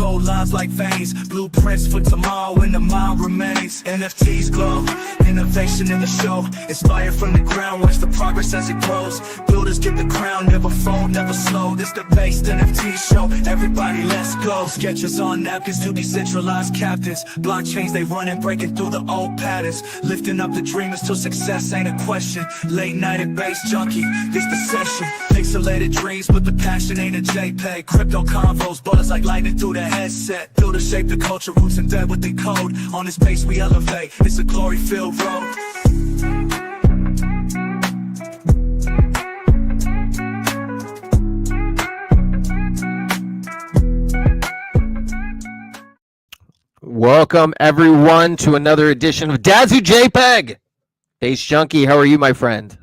gold lines like veins, blueprints for tomorrow when the mind remains. NFTs glow, innovation in the show, inspired from the ground, watch the progress as it grows. Builders get the crown, never fold, never slow. This the based NFT show, everybody let's go. Sketches on napkins to decentralized captains, blockchains they running, breaking through the old patterns, lifting up the dreamers till success ain't a question. Late night at base junkie, this the session. Pixelated dreams, but the passion ain't a JPEG. Crypto convos, buzz like lightning through the headset. Build to shape the culture, roots and dead with the code. On this base we elevate, it's a glory-filled road. Welcome everyone to another edition of Dad's Who Jpeg. Base Junkie, how are you, my friend?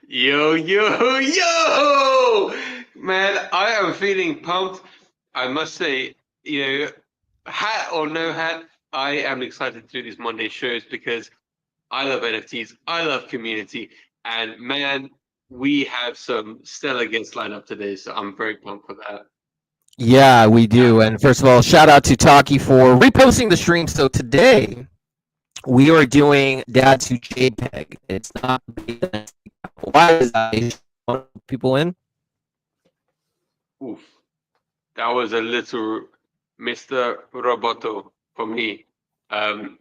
Yo, man, I am feeling pumped. I must say, hat or no hat, I am excited to do these Monday shows because I love NFTs, I love community, and man, we have some stellar guests lined up today, so I'm very pumped for that. Yeah, we do. And first of all, shout out to Taki for reposting the stream. So today we are doing Dad's Who Jpeg. It's not why is that? People in? Oof, that was a little Mr. Roboto for me. I'm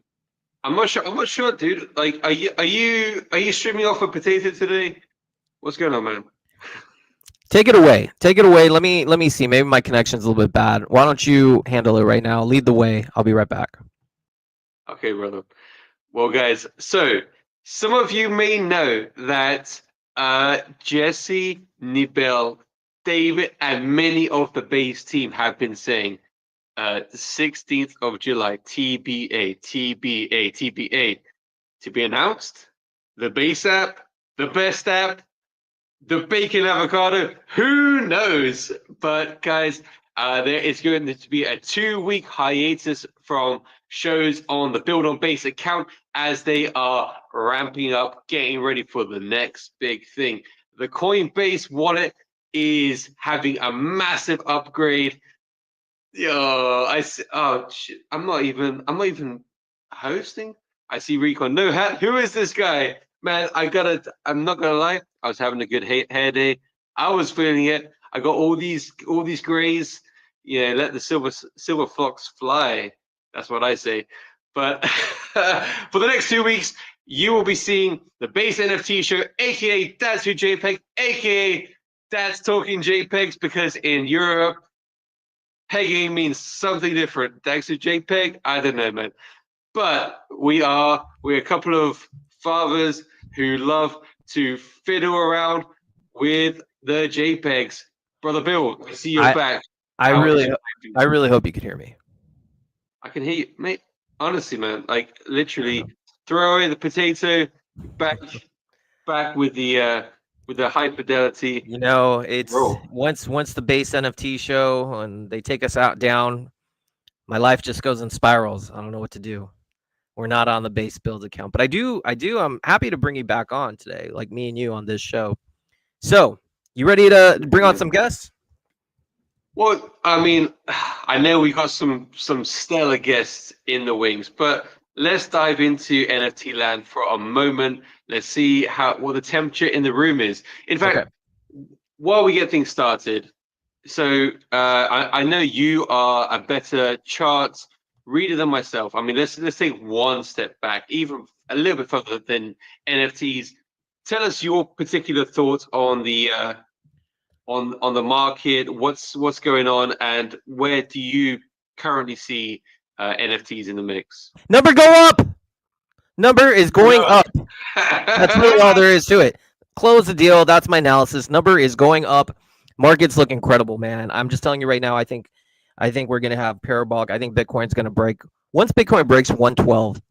not sure, dude. Like, are you streaming off a potato today? What's going on, man? Take it away. Take it away. Let me see. Maybe my connection's a little bit bad. Why don't you handle it right now? Lead the way. I'll be right back. Okay, brother. Well, guys, so some of you may know that Jesse, Nibel, David, and many of the base team have been saying the 16th of July, TBA, TBA, TBA, to be announced. The base app, the best app, the bacon avocado, who knows? But guys, there is going to be a 2-week hiatus from shows on the Build on Base account as they are ramping up, getting ready for the next big thing. The Coinbase wallet is having a massive upgrade. I'm not even hosting. I see Recon no hat. Who is this guy? Man, I'm not gonna lie, I was having a good hair day. I was feeling it. I got all these grays. Yeah, let the silver flocks fly. That's what I say. But for the next 2 weeks, you will be seeing the Base NFT show, aka Dad's Who Jpeg, aka Dad's Talking JPEGs, because in Europe, pegging means something different. Dad's Who Jpeg, I don't know, man. But we're a couple of fathers who love to fiddle around with the JPEGs. Brother Bill, I see you're back. I really hope you can hear me. I can hear you, mate. Honestly, man, like literally throw away the potato, back with the high fidelity. You know, it's once the base NFT show and they take us down, my life just goes in spirals. I don't know what to do. We're not on the base build account, but I'm happy to bring you back on today, like me and you on this show. So, you ready to bring on some guests? Well, I mean, I know we got some stellar guests in the wings, but let's dive into NFT land for a moment. Let's see what the temperature in the room is. In fact, while we get things started, so I know you are a better chart reader than myself. I mean, let's take one step back, even a little bit further than NFTs. Tell us your particular thoughts on the market. What's going on, and where do you currently see NFTs in the mix? Number go up. Number is going up. That's really all there is to it. Close the deal. That's my analysis. Number is going up. Markets look incredible, man. I'm just telling you right now. I think we're going to have parabolic. I think Bitcoin's going to break. Once Bitcoin breaks 112,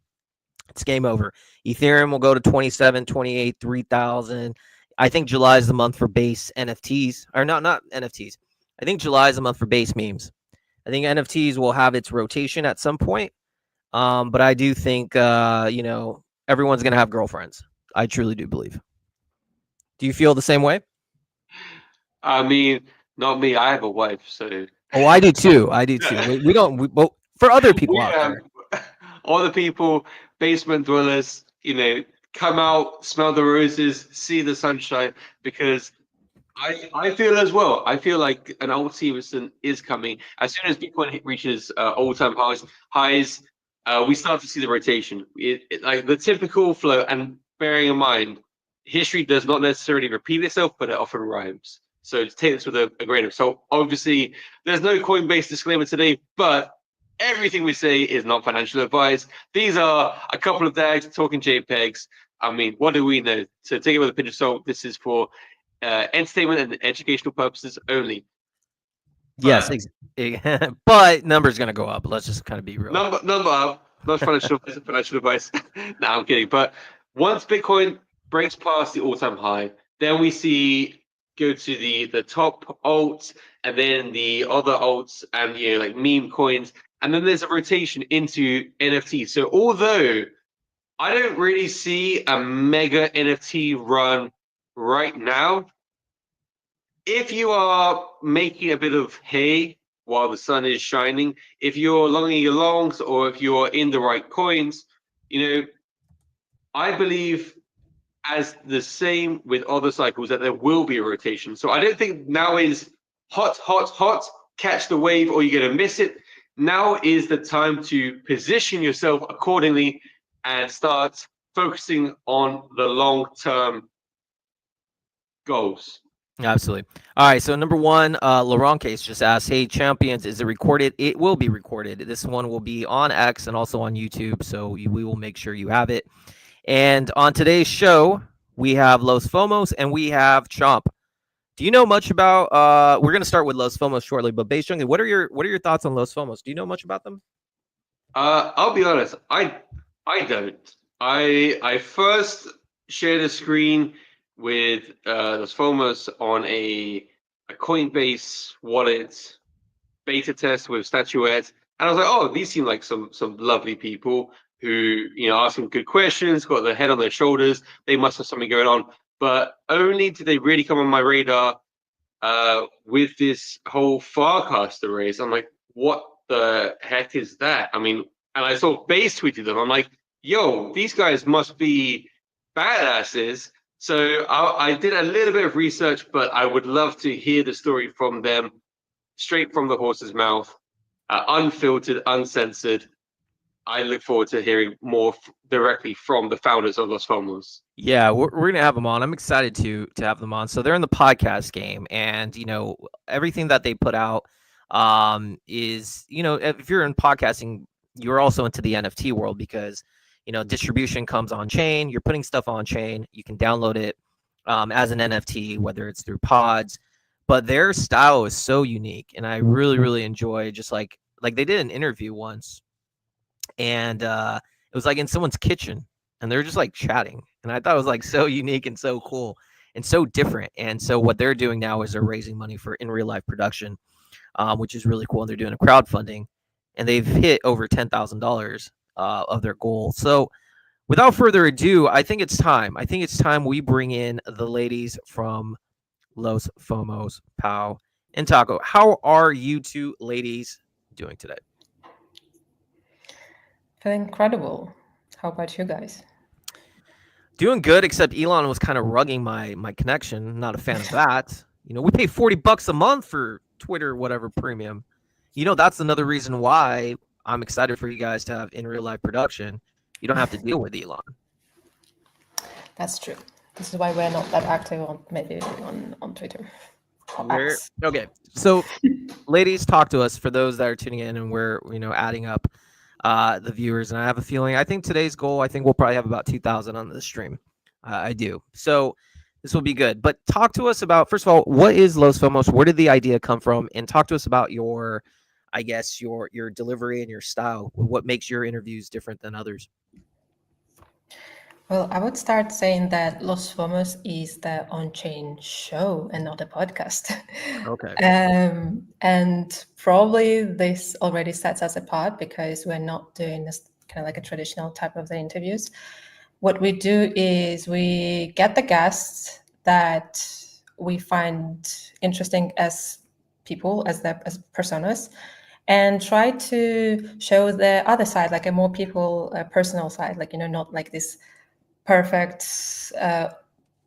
it's game over. Ethereum will go to 27, 28, 3,000. I think July is the month for base NFTs. Or not NFTs. I think July is the month for base memes. I think NFTs will have its rotation at some point. But I do think, everyone's going to have girlfriends. I truly do believe. Do you feel the same way? I mean, not me. I have a wife, so Oh, I do too. I do too. We don't. But for other people We out there, all the people, basement dwellers, come out, smell the roses, see the sunshine, because I feel as well. I feel like an alt season is coming. As soon as Bitcoin reaches all-time highs, we start to see the rotation. Like the typical flow, and bearing in mind, history does not necessarily repeat itself, but it often rhymes. So take this with a grain of salt. Obviously, there's no Coinbase disclaimer today, but everything we say is not financial advice. These are a couple of dags talking JPEGs. I mean, what do we know? So take it with a pinch of salt. This is for entertainment and educational purposes only. yes, but number's gonna go up. Let's just kind of be real. Number up, not financial advice. No, I'm kidding. But once Bitcoin breaks past the all-time high, then we see go to the top alts and then the other alts and like meme coins, and then there's a rotation into NFTs. So although I don't really see a mega NFT run right now, if you are making a bit of hay while the sun is shining, if you're longing your longs or if you're in the right coins, I believe as the same with other cycles that there will be a rotation. So I don't think now is hot, hot, hot, catch the wave or you're going to miss it. Now is the time to position yourself accordingly and start focusing on the long-term goals. Absolutely. All right. So number one, Laurent Case just asked, "Hey, champions, is it recorded?" It will be recorded. This one will be on X and also on YouTube, so we will make sure you have it. And on today's show, we have Los Fomos and we have Chomp. Do you know much about? We're gonna start with Los Fomos shortly, but Beijing, what are your thoughts on Los Fomos? Do you know much about them? I'll be honest, I don't. I first shared a screen with Los Fomos on a Coinbase wallet beta test with Statuette, and I was like, oh, these seem like some lovely people who ask some good questions, got their head on their shoulders. They must have something going on, but only did they really come on my radar with this whole Farcaster race. I'm like, what the heck is that? I mean, and I saw Base tweeted them. I'm like, yo, these guys must be badasses. So I did a little bit of research, but I would love to hear the story from them, straight from the horse's mouth, unfiltered, uncensored. I look forward to hearing more directly from the founders of Los Fomos. Yeah, we're gonna have them on. I'm excited to have them on. So they're in the podcast game, and everything that they put out is if you're in podcasting, you're also into the NFT world because distribution comes on chain. You're putting stuff on chain. You can download it as an NFT, whether it's through pods. But their style is so unique, and I really enjoy just like they did an interview once, and it was like in someone's kitchen, and they're just like chatting, and I thought it was like so unique and so cool and so different. And so what they're doing now is they're raising money for in real life production, which is really cool. And they're doing a crowdfunding, and they've hit over $10,000 of their goal. So without further ado, I think it's time. We bring in the ladies from Los Fomos, Pau and Taco. How are you two ladies doing today? Feeling incredible. How about you guys? Doing good, except Elon was kind of rugging my connection. Not a fan of that. We pay $40 a month for Twitter, whatever premium. That's another reason why I'm excited for you guys to have in real life production. You don't have to deal with Elon. That's true. This is why we're not that active on Twitter. Okay, so ladies, talk to us for those that are tuning in, and we're adding up the viewers. And I have a feeling, I think today's goal, I think we'll probably have about 2,000 on the stream. I do. So this will be good. But talk to us about, first of all, what is Los Fomos? Where did the idea come from? And talk to us about your delivery and your style. What makes your interviews different than others? Well, I would start saying that Los Fomos is the on-chain show and not a podcast. Okay. And probably this already sets us apart because we're not doing this kind of like a traditional type of the interviews. What we do is we get the guests that we find interesting as people as personas, and try to show the other side, like a more people personal side, like, not like this perfect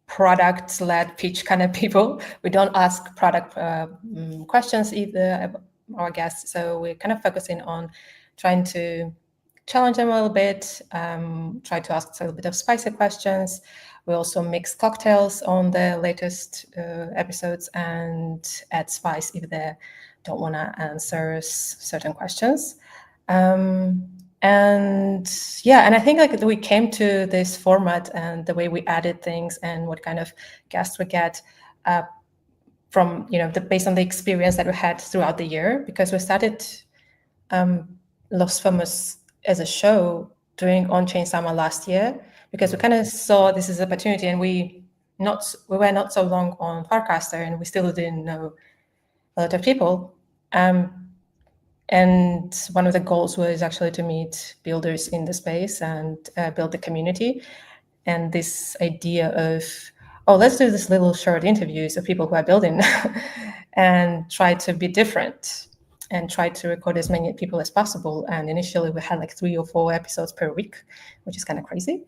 product-led pitch kind of people. We don't ask product questions either, our guests. So we're kind of focusing on trying to challenge them a little bit, try to ask a little bit of spicy questions. We also mix cocktails on the latest episodes and add spice if they don't want to answer certain questions. And I think like we came to this format and the way we added things and what kind of guests we get from, based on the experience that we had throughout the year, because we started Los Fomos as a show during On-Chain Summer last year, because we kind of saw this as an opportunity, and we were not so long on Farcaster, and we still didn't know a lot of people. And one of the goals was actually to meet builders in the space and build the community. And this idea of, let's do this little short interviews of people who are building and try to be different and try to record as many people as possible. And initially we had like 3 or 4 episodes per week, which is kind of crazy.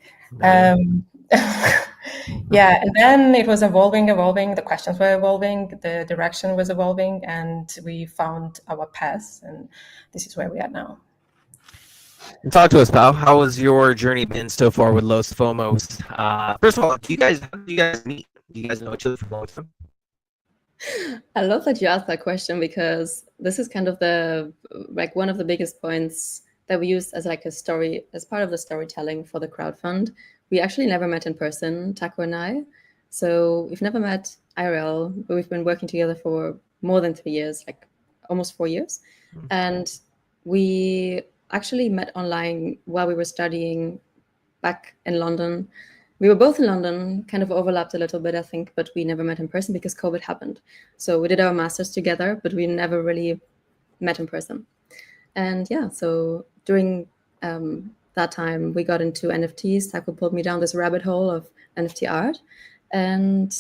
Yeah, and then it was evolving. The questions were evolving, the direction was evolving, and we found our path, and this is where we are now. Talk to us, pal. How has your journey been so far with Los Fomos? First of all, how do you guys meet? Do you guys know each other from a long time? I love that you asked that question, because this is kind of one of the biggest points that we used as as part of the storytelling for the crowdfund. We actually never met in person, Taco and I. So we've never met IRL, but we've been working together for more than 3 years, like almost 4 years. Mm-hmm. And we actually met online while we were studying back in London. We were both in London, kind of overlapped a little bit, I think, but we never met in person because COVID happened. So we did our masters together, but we never really met in person. And yeah, so during that time, we got into NFTs. Taco pulled me down this rabbit hole of NFT art, and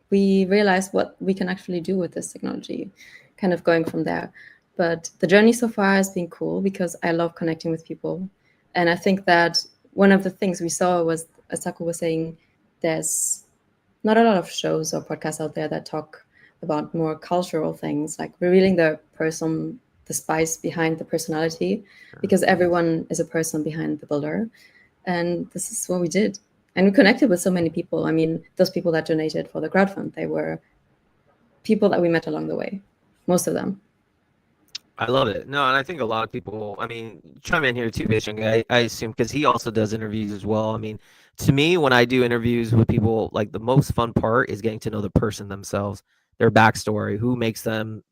we realized what we can actually do with this technology, kind of going from there. But the journey so far has been cool because I love connecting with people. And I think that one of the things we saw was, as Taco was saying, there's not a lot of shows or podcasts out there that talk about more cultural things, like revealing the person, the spice behind the personality, because everyone is a person behind the builder. And this is what we did. And we connected with so many people. I mean, those people that donated for the crowdfund, they were people that we met along the way, most of them. I love it. No, and I think a lot of people, I mean, chime in here too, Bishing, I assume, because he also does interviews as well. I mean, to me, when I do interviews with people, like the most fun part is getting to know the person themselves, their backstory, who makes them,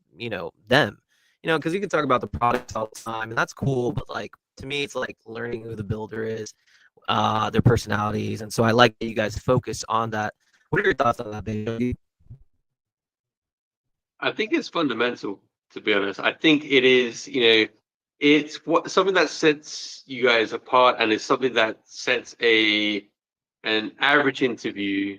them. Because you can talk about the products all the time, and that's cool. But like to me, it's like learning who the builder is, their personalities, and so I like that you guys focus on that. What are your thoughts on that, baby? I think it's fundamental, to be honest. I think it is, it's something that sets you guys apart, and it's something that sets an average interview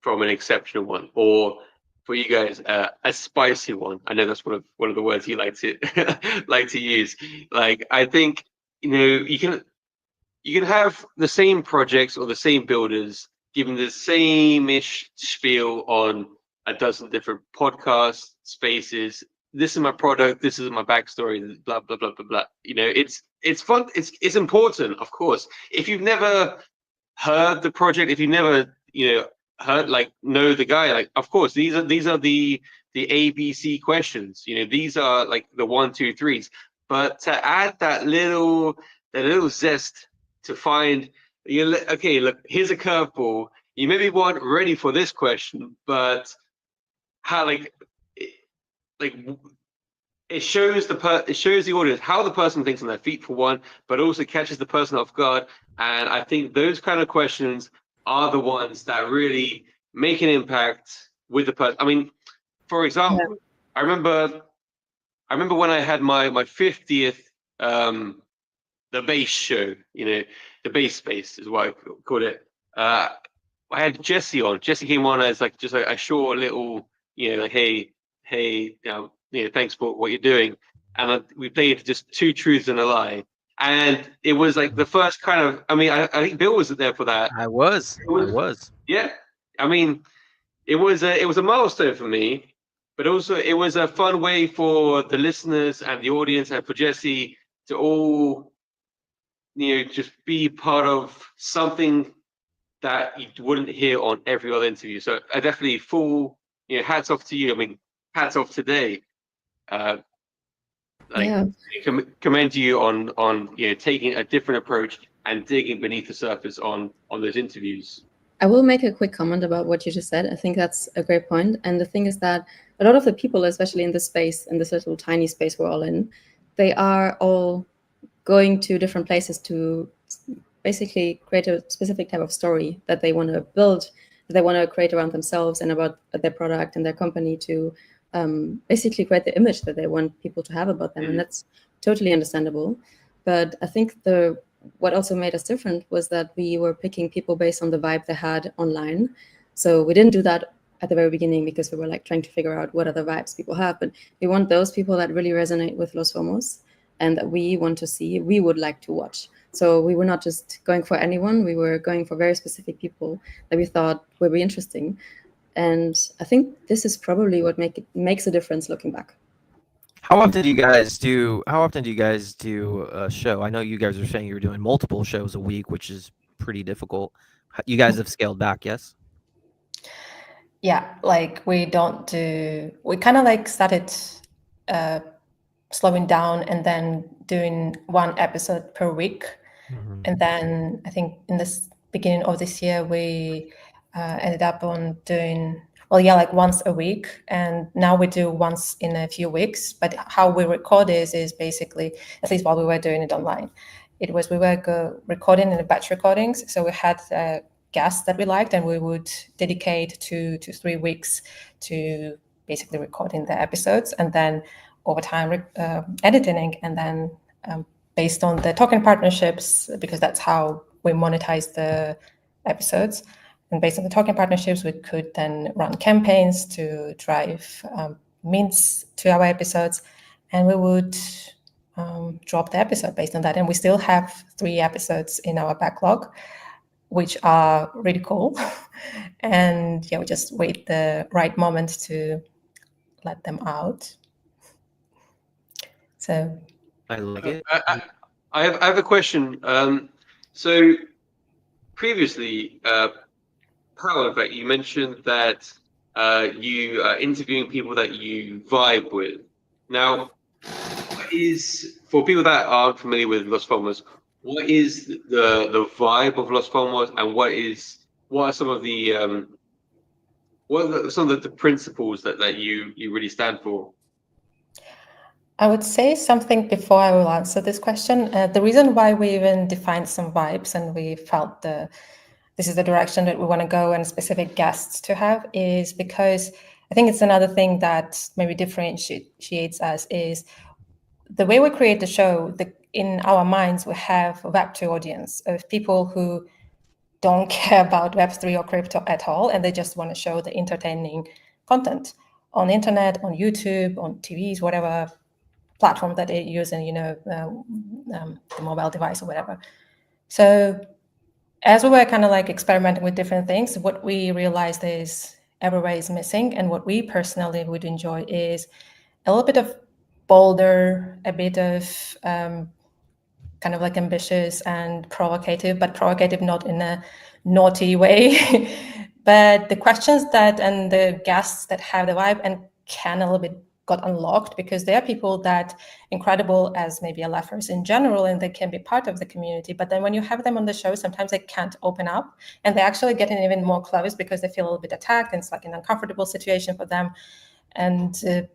from an exceptional one, or for you guys, a spicy one. I know that's one of the words you like to use. Like, I think you can have the same projects or the same builders giving the same-ish spiel on a dozen different podcast spaces. This is my product. This is my backstory. Blah blah blah blah blah. It's fun. It's important, of course. If you've never heard the project, if you've never heard, like, know the guy, like, of course these are the ABC questions. These are like the 1, 2, 3s. But to add that little zest to find, okay, look, here's a curveball. You maybe weren't ready for this question, but how it shows the audience how the person thinks on their feet, for one, but also catches the person off guard. And I think those kind of questions are the ones that really make an impact with the person. I mean, for example, I remember when I had my 50th the base show, the base space is what I called it. I had Jesse on. Jesse came on as like just a short little, like, hey hey, thanks for what you're doing. And we played just two truths and a lie. And it was like the first kind of, I think Bill was there for that. I was. Yeah. I mean, it was a milestone for me, but also it was a fun way for the listeners and the audience and for Jesse to all, just be part of something that you wouldn't hear on every other interview. So I definitely hats off to you. I mean, hats off today. Yeah. Commend you on taking a different approach and digging beneath the surface on those interviews. I will make a quick comment about what you just said. I think that's a great point. And the thing is that a lot of the people, especially in this space, in this little tiny space we're all in, they are all going to different places to basically create a specific type of story that they want to build, that they want to create around themselves and about their product and their company to basically create the image that they want people to have about them. And that's totally understandable. But I think what also made us different was that we were picking people based on the vibe they had online. So we didn't do that at the very beginning because we were like trying to figure out what other vibes people have. But we want those people that really resonate with Los Fomos and that we want to see, we would like to watch. So we were not just going for anyone, we were going for very specific people that we thought would be interesting. And I think this is probably what makes a difference looking back. How often do you guys do a show? I know you guys are saying you're doing multiple shows a week, which is pretty difficult. You guys have scaled back, yes? Yeah, like we kind of like started slowing down and then doing one episode per week. Mm-hmm. And then I think in this beginning of this year, we ended up on doing, like once a week. And now we do once in a few weeks. But how we record is basically, at least while we were doing it online, we were recording in the batch recordings. So we had guests that we liked, and we would dedicate 2 to 3 weeks to basically recording the episodes, and then over time editing, and then based on the token partnerships, because that's how we monetize the episodes. And based on the token partnerships, we could then run campaigns to drive mints to our episodes, and we would drop the episode based on that. And we still have 3 episodes in our backlog, which are really cool. And we just wait the right moment to let them out. So I like it. I have a question. So previously, Paolo, in fact, you mentioned that you are interviewing people that you vibe with. Now, for people that aren't familiar with Los Fomos, what is the vibe of Los Fomos, and what are some of the principles that you really stand for? I would say something before I will answer this question. The reason why we even defined some vibes and we felt this is the direction that we want to go and specific guests to have is because I think it's another thing that maybe differentiates us is the way we create the show. In our minds, we have a Web2 audience of people who don't care about Web3 or crypto at all, and they just want to show the entertaining content on the internet, on YouTube, on TVs, whatever platform that they use, and the mobile device or whatever. So as we were kind of like experimenting with different things, what we realized is everywhere is missing, and what we personally would enjoy is a little bit of bolder, a bit of kind of like ambitious and provocative, but provocative not in a naughty way. But the questions and the guests that have the vibe and can a little bit got unlocked, because there are people that incredible as maybe LFers in general, and they can be part of the community. But then when you have them on the show, sometimes they can't open up, and they actually getting even more close because they feel a little bit attacked, and it's like an uncomfortable situation for them. And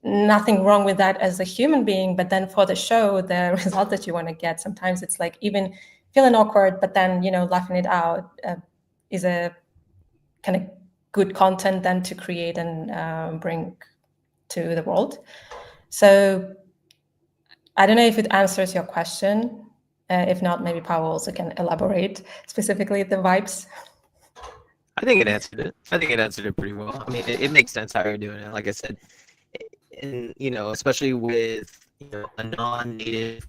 nothing wrong with that as a human being, but then for the show, the result that you want to get, sometimes it's like even feeling awkward, but then laughing it out is a kind of good content then to create and bring to the world. So I don't know if it answers your question. If not, maybe Paolo also can elaborate specifically the vibes. I think it answered it. I think it answered it pretty well. I mean, it makes sense how you're doing it. Like I said, and especially with a non-native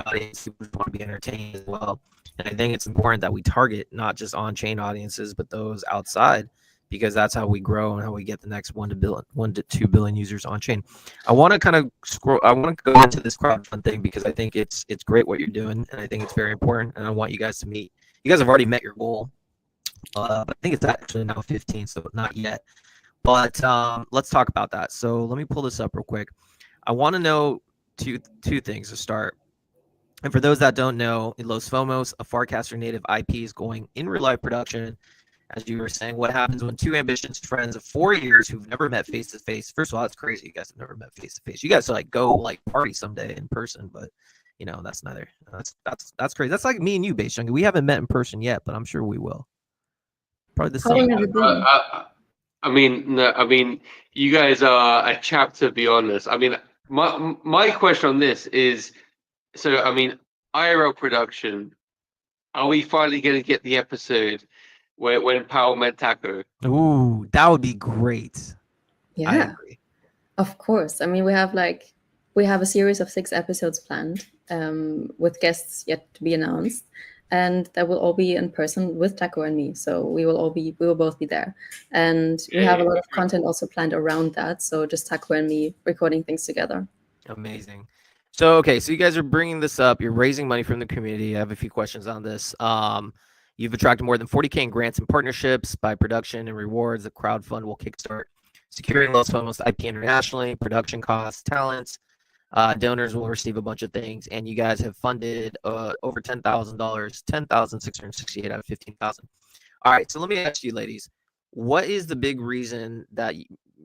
audience who want to be entertained as well. And I think it's important that we target not just on-chain audiences, but those outside, because that's how we grow and how we get the next 1 to 2 billion users on chain. I want to kind of I want to go into this crowdfund thing because I think it's great what you're doing, and I think it's very important. And I want you guys to meet. You guys have already met your goal. But I think it's actually now 15, so not yet. But let's talk about that. So let me pull this up real quick. I want to know two things to start. And for those that don't know, in Los Fomos, a Farcaster native IP is going in real life production. As you were saying, what happens when two ambitious friends of 4 years who've never met face to face? First of all, that's crazy. You guys have never met face to face. You guys like go party someday in person, but that's neither. That's crazy. That's like me and you, Base Junkie. We haven't met in person yet, but I'm sure we will. Probably the How long same. has it been? I mean, you guys are a chapter beyond us. I mean, my question on this is, so I mean, IRL production. Are we finally going to get the episode when Powell met Taco? Ooh, that would be great. I Yeah, agree. of course. I mean, we have a series of 6 episodes planned, with guests yet to be announced, and that will all be in person with Taco and me. So we will both be there, and we have a lot of content also planned around that. So just Taco and me recording things together. Amazing. So, okay, so you guys are bringing this up. You're raising money from the community. I have a few questions on this. You've attracted more than 40K in grants and partnerships by production and rewards. The crowdfund will kickstart securing Los Fomos IP internationally, production costs, talents. Donors will receive a bunch of things, and you guys have funded over $10,000, $10,668 out of 15,000. All right, so let me ask you, ladies, what is the big reason that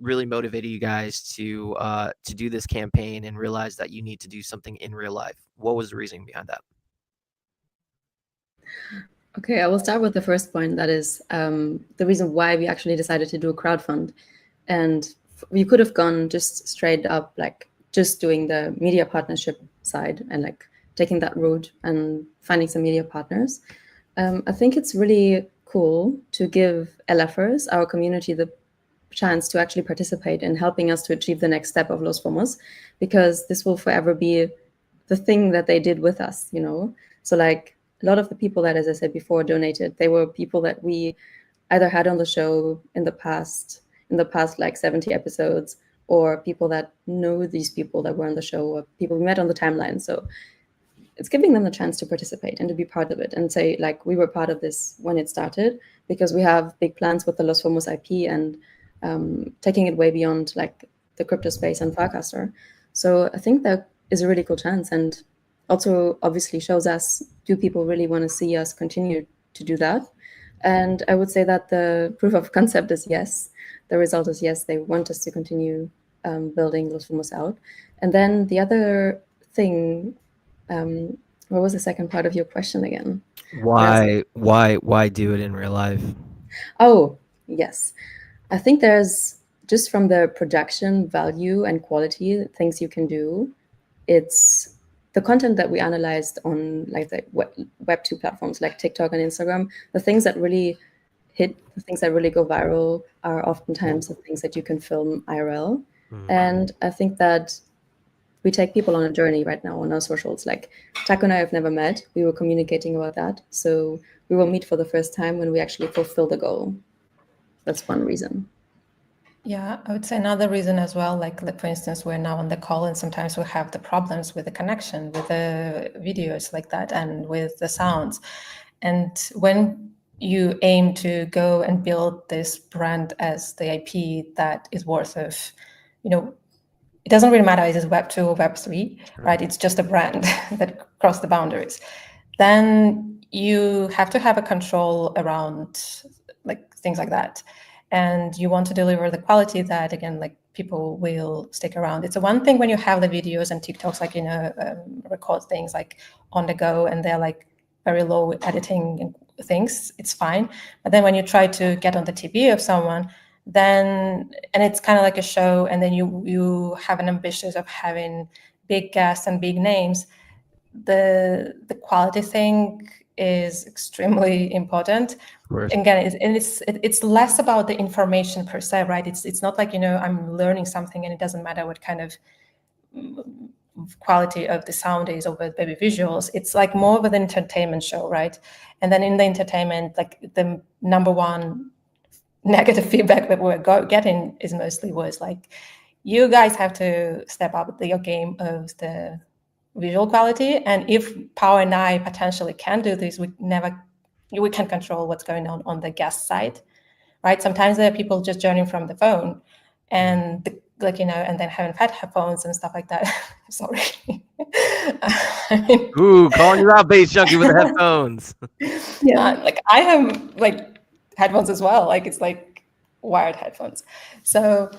really motivated you guys to do this campaign and realize that you need to do something in real life? What was the reasoning behind that? Okay, I will start with the first point. That is the reason why we actually decided to do a crowdfund. And we could have gone just straight up, like just doing the media partnership side and like taking that route and finding some media partners. I think it's really cool to give LFers, our community, the chance to actually participate in helping us to achieve the next step of Los Fomos, because this will forever be the thing that they did with us, So like a lot of the people that, as I said before, donated, they were people that we either had on the show in the past like 70 episodes, or people that know these people that were on the show, or people we met on the timeline. So it's giving them the chance to participate and to be part of it and say, like, we were part of this when it started, because we have big plans with the Los Fomos IP and taking it way beyond like the crypto space and Farcaster. So I think that is a really cool chance, and also obviously shows us, do people really want to see us continue to do that? And I would say that the proof of concept is yes. The result is yes, they want us to continue building Los Fomos out. And then the other thing, what was the second part of your question again? Why do it in real life? Oh, yes. I think there's, just from the production value and quality, things you can do, it's the content that we analyzed on like the web 2 platforms like TikTok and Instagram. The things that really hit, the things that really go viral are oftentimes the things that you can film IRL. And I think that we take people on a journey right now on our socials. Like Taco and I have never met. We were communicating about that. So we will meet for the first time when we actually fulfill the goal. That's one reason. Yeah, I would say another reason as well, like for instance, we're now on the call and sometimes we have the problems with the connection, with the videos like that, and with the sounds. And when you aim to go and build this brand as the IP that is worth of, it doesn't really matter if it's Web 2 or Web 3, right? It's just a brand that crossed the boundaries. Then you have to have a control around like things like that. And you want to deliver the quality that, again, like people will stick around. It's a one thing when you have the videos and TikToks, like, record things like on the go and they're like very low editing things, it's fine. But then when you try to get on the TV of someone, then, and it's kind of like a show, and then you have an ambition of having big guests and big names, the quality thing is extremely important. course. again, it's less about the information per se, right? It's not like, I'm learning something and it doesn't matter what kind of quality of the sound is or maybe visuals. It's like more of an entertainment show, right? And then in the entertainment, like the number one negative feedback that we're getting is mostly was like, you guys have to step up your game of the visual quality. And if Power and I potentially can do this, we can control what's going on the guest side, right? Sometimes there are people just joining from the phone and and then haven't had headphones and stuff like that. Sorry. Ooh, calling you out, Bass Junkie, with the headphones. Like I have like headphones as well. Like it's like wired headphones. So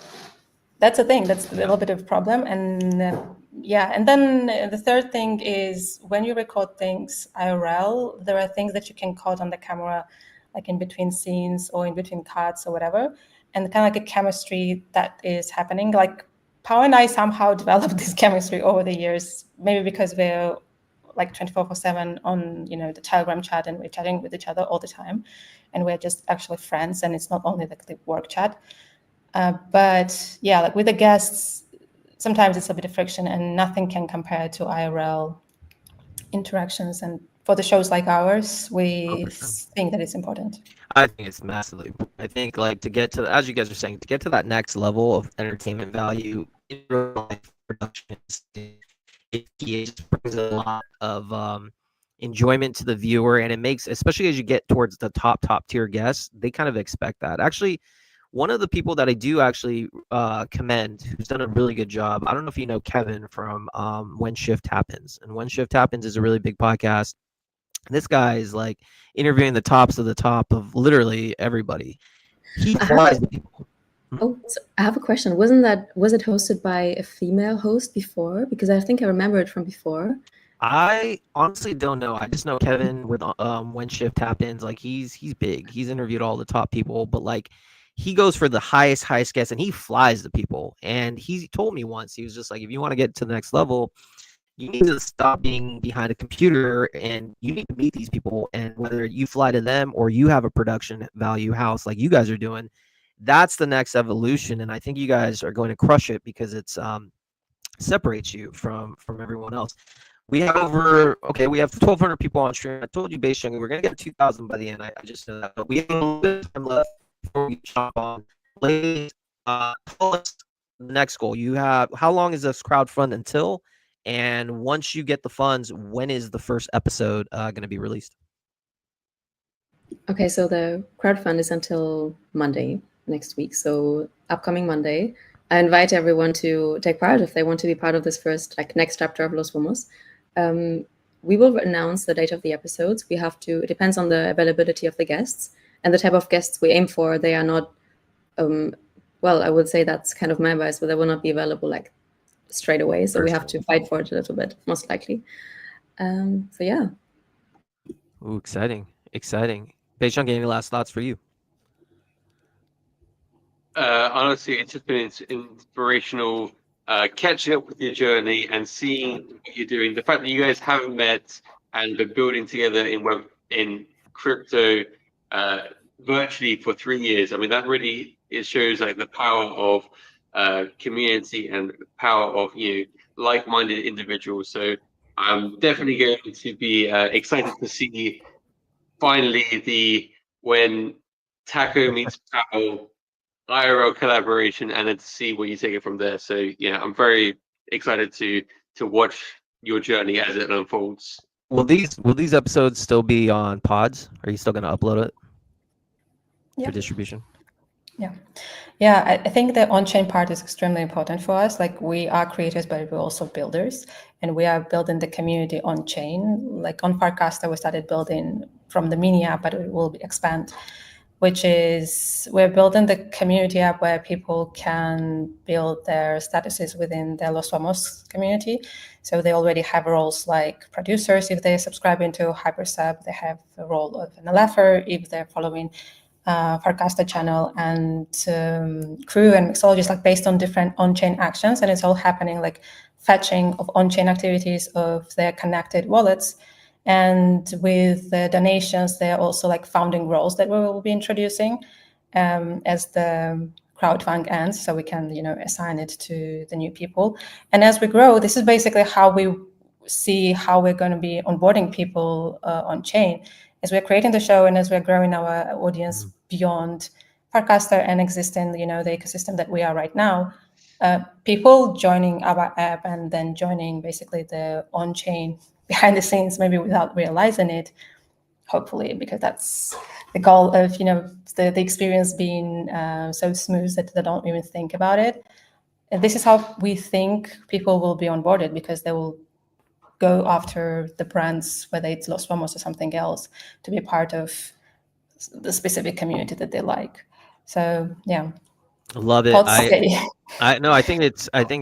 that's a thing. That's a little bit of a problem. And and then the third thing is when you record things IRL, there are things that you can code on the camera, like in between scenes or in between cuts or whatever, and kind of like a chemistry that is happening. Like Pao and I somehow developed this chemistry over the years, maybe because we're like 24/7 on the Telegram chat and we're chatting with each other all the time, and we're just actually friends, and it's not only like the work chat. But yeah, like with the guests, sometimes it's a bit of friction, and nothing can compare to IRL interactions. And for the shows like ours, we think that it's important. I think it's massively. I think like to get to, as you guys are saying, to get to that next level of entertainment value in real life productions, it just brings a lot of enjoyment to the viewer, and it makes, especially as you get towards the top tier guests, they kind of expect that. Actually, one of the people that I do actually commend, who's done a really good job, I don't know if you know Kevin from When Shift Happens. And When Shift Happens is a really big podcast. This guy is like interviewing the tops of the top of literally everybody. He flies the people. Oh, so I have a question. Was it hosted by a female host before? Because I think I remember it from before. I honestly don't know. I just know Kevin with When Shift Happens. Like he's big. He's interviewed all the top people, but like he goes for the highest guests and he flies the people. And he told me once, he was just like, if you want to get to the next level, you need to stop being behind a computer and you need to meet these people. And whether you fly to them or you have a production value house like you guys are doing, that's the next evolution. And I think you guys are going to crush it because it's separates you from everyone else. We have we have 1,200 people on stream. I told you, Bass Junkie, we're going to get 2,000 by the end. I just know that. But we have a little bit of time left before we jump on. Please tell us the next goal. You have, how long is this crowdfund until? And once you get the funds, when is the first episode going to be released? Okay, so the crowdfund is until Monday next week. So upcoming Monday, I invite everyone to take part if they want to be part of this first, like, next chapter of Los Fomos. We will announce the date of the episodes. It depends on the availability of the guests and the type of guests we aim for. They are not, well, I would say that's kind of my advice, but they will not be available like straight away. So we have to fight for it a little bit, most likely. So yeah. Ooh, exciting. Bass Junkie, any last thoughts for you? Honestly, it's just been inspirational catching up with your journey and seeing what you're doing. The fact that you guys haven't met and been building together in crypto virtually for 3 years. I mean, that really, it shows like the power of community and the power of like-minded individuals. So I'm definitely going to be excited to see finally when Taco meets Pao IRL collaboration, and then to see where you take it from there. So yeah, I'm very excited to watch your journey as it unfolds. Will these episodes still be on pods? Are you still going to upload it for distribution? Yeah, I think the on-chain part is extremely important for us. Like, we are creators, but we're also builders, and we are building the community on-chain. Like on Farcaster, we started building from the mini app, but it will expand, which is we're building the community app where people can build their statuses within the Los Fomos community. So they already have roles like producers if they're subscribing to Hypersub. They have a role of an LFer if they're following Farcaster channel, and crew and mixologists, like based on different on-chain actions. And it's all happening like fetching of on-chain activities of their connected wallets. And with the donations, there are also like founding roles that we will be introducing as the crowdfund ends, so we can, you know, assign it to the new people. And as we grow, this is basically how we see how we're going to be onboarding people on chain. As we're creating the show and as we're growing our audience beyond Farcaster and existing, you know, the ecosystem that we are right now, people joining our app and then joining basically the on-chain behind the scenes, maybe without realizing it, hopefully, because that's the goal of, you know, the experience being so smooth that they don't even think about it. And this is how we think people will be onboarded, because they will go after the brands, whether it's Los Fomos or something else, to be part of the specific community that they like. So yeah, Love it. thoughts stay. I think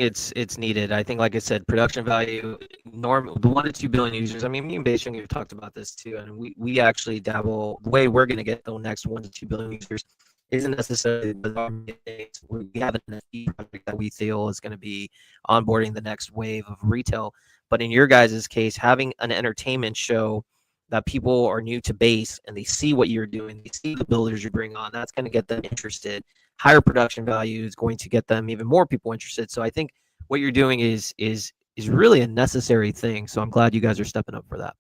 it's needed. I think, like I said, production value, the 1 to 2 billion users. I mean, me and Beijing have talked about this too, and we actually dabble. The way we're going to get the next 1 to 2 billion users isn't necessarily we have an NFT project that we feel is going to be onboarding the next wave of retail. But in your guys' case, having an entertainment show that people are new to base and they see what you're doing, they see the builders you bring on, that's going to get them interested. Higher production value is going to get them even more people interested. So I think what you're doing is really a necessary thing. So I'm glad you guys are stepping up for that.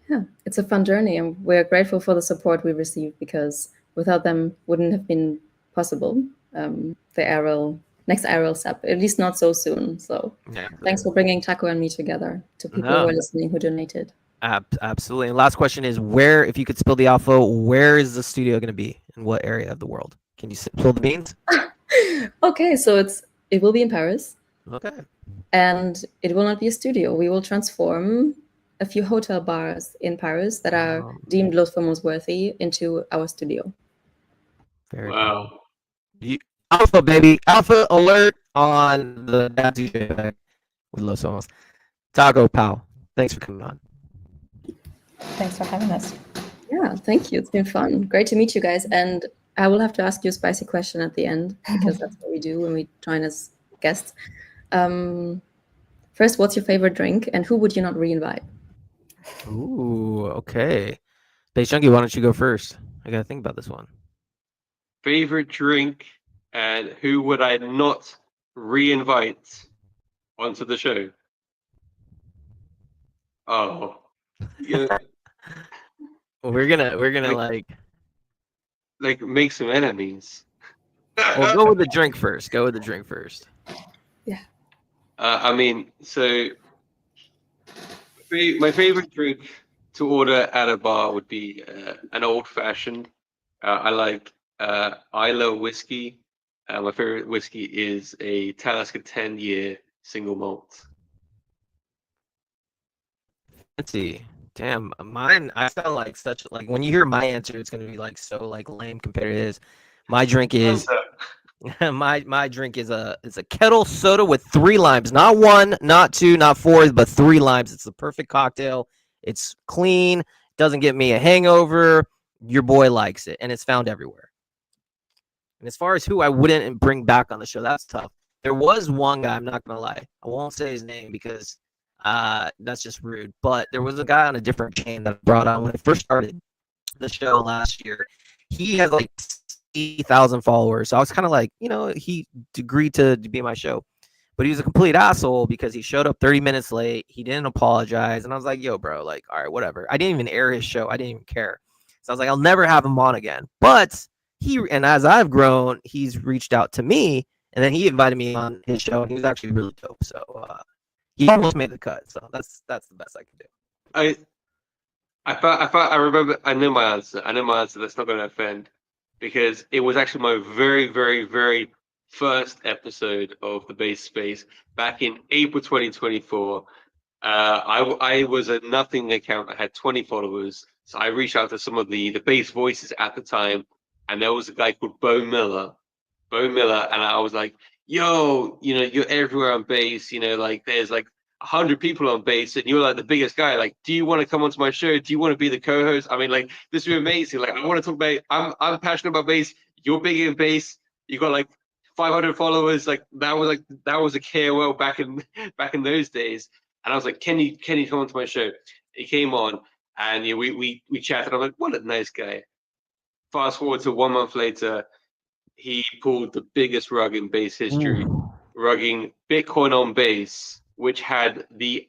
Yeah, it's a fun journey, and we're grateful for the support we received, because without them wouldn't have been possible. The next Arrow SAP, at least not so soon. So Yeah. Thanks for bringing Taco and me together, to people who are listening who donated. Absolutely. And last question is, where, if you could spill the alpha, where is the studio going to be? In what area of the world? Can you spill the beans? Okay, so it will be in Paris. Okay. And it will not be a studio. We will transform a few hotel bars in Paris that are deemed Los Fomos worthy into our studio. Very Wow. cool. Alpha, baby. Alpha alert on the Jpeg with Los Fomos. Taco Pal, thanks for coming on. Thanks for having us. Yeah, thank you. It's been fun. Great to meet you guys. And I will have to ask you a spicy question at the end, because that's what we do when we join as guests. First, what's your favorite drink, and who would you not re-invite? Ooh, okay. Chunky, why don't you go first? I gotta think about this one. Favorite drink, and who would I not re-invite onto the show? Oh, yeah. We're gonna like make some enemies. Well, go with the drink first. Go with the drink first. Yeah. I mean, so my favorite drink to order at a bar would be an old fashioned. I like Isla whiskey. My favorite whiskey is a Talisker 10-year single malt. Fancy. Damn, mine. I felt like such like when you hear my answer, it's gonna be like so like lame compared to his. My drink is my drink is a kettle soda with 3 limes, not 1, not 2, not 4, but 3 limes. It's the perfect cocktail. It's clean. Doesn't get me a hangover. Your boy likes it, and it's found everywhere. And as far as who I wouldn't bring back on the show, that's tough. There was one guy. I'm not gonna lie. I won't say his name because that's just rude. But there was a guy on a different chain that I brought on when I first started the show last year. He has like 60,000 followers. So I was kind of like, you know, he agreed to be on my show. But he was a complete asshole because he showed up 30 minutes late. He didn't apologize. And I was like, yo, bro, like, all right, whatever. I didn't even air his show. I didn't even care. So I was like, I'll never have him on again. But and as I've grown, he's reached out to me. And then he invited me on his show. And he was actually really dope. So he almost made the cut. So that's the best I can do. I remember. I know my answer. That's not going to offend, because it was actually my very, very, very first episode of the Base Space back in April 2024. I was a nothing account. I had 20 followers, so I reached out to some of the base voices at the time, and there was a guy called Bo Miller, and I was like, yo, you know, you're everywhere on base, you know, like there's like 100 people on base, and you're like the biggest guy. Like, do you want to come onto my show? Do you want to be the co-host? I mean, like, this would be amazing. Like, I want to talk about. I'm passionate about base. You're big in base. You got like 500 followers. Like that was a KOL back in those days. and I was like, can you come onto my show? He came on, and we chatted. I'm like, what a nice guy. Fast forward to 1 month later, he pulled the biggest rug in base history, rugging Bitcoin on base, which had the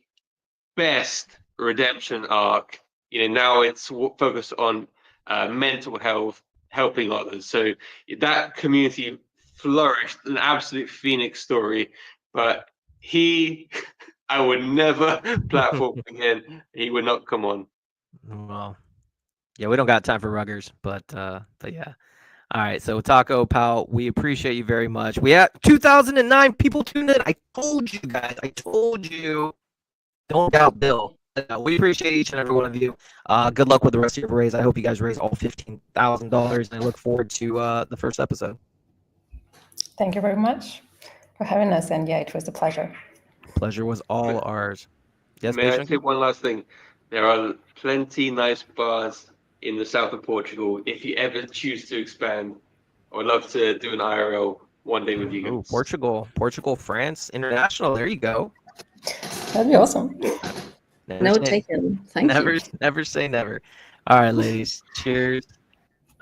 best redemption arc. Now it's focused on mental health, helping others. So that community flourished, an absolute phoenix story. But I would never platform again. He would not come on. Well, yeah, we don't got time for ruggers, but yeah. All right, so Taco Pal, we appreciate you very much. We had 2009 people tuned in. I told you guys. I told you. Don't doubt Bill. We appreciate each and every one of you. Good luck with the rest of your raise. I hope you guys raise all $15,000, and I look forward to the first episode. Thank you very much for having us, and yeah, it was a pleasure. Pleasure was all ours. Yes, May I say one last thing? There are plenty nice bars in the south of Portugal. If you ever choose to expand, I would love to do an IRL one day with you guys. Ooh, Portugal, France, international. There you go. That'd be awesome. No taken. Thank you. Never say never. All right, ladies. Cheers.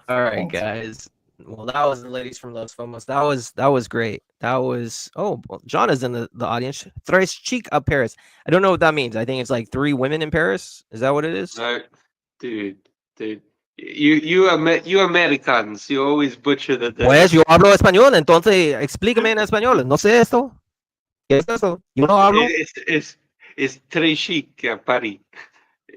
All right, Thanks. guys. Well, that was the ladies from Los Fomos. That was great. That was John is in the audience. Tres chic a Paris. I don't know what that means. I think it's like 3 women in Paris. Is that what it is? No, dude. You Americans, you always butcher the. Pues yo hablo español, entonces explícame en español. No sé esto. ¿Qué es eso? Yo no hablo. It's très chic at Paris.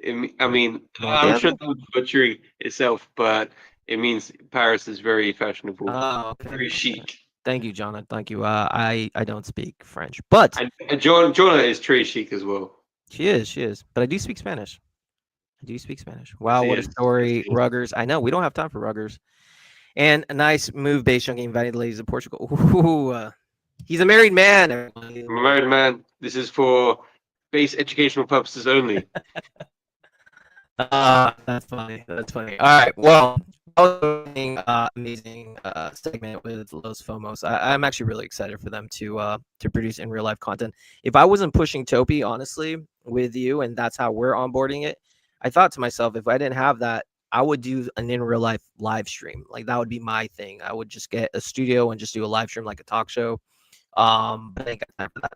I mean, I'm sure the butchery itself, but it means Paris is very fashionable, very chic. Thank you, Jonah. Thank you. I don't speak French, but and Jonah is très chic as well. She is. But I do speak Spanish. Wow, what a story, ruggers. I know we don't have time for ruggers. And a nice move based on getting invited ladies of Portugal. Ooh, he's a married man. I'm a married man. This is for base educational purposes only. That's funny. All right. Well, amazing segment with Los Fomos. I'm actually really excited for them to produce in real life content. If I wasn't pushing Topi, honestly, with you, and that's how we're onboarding it, I thought to myself, if I didn't have that, I would do an in real life live stream. Like that would be my thing. I would just get a studio and just do a live stream like a talk show. But I ain't got time for that.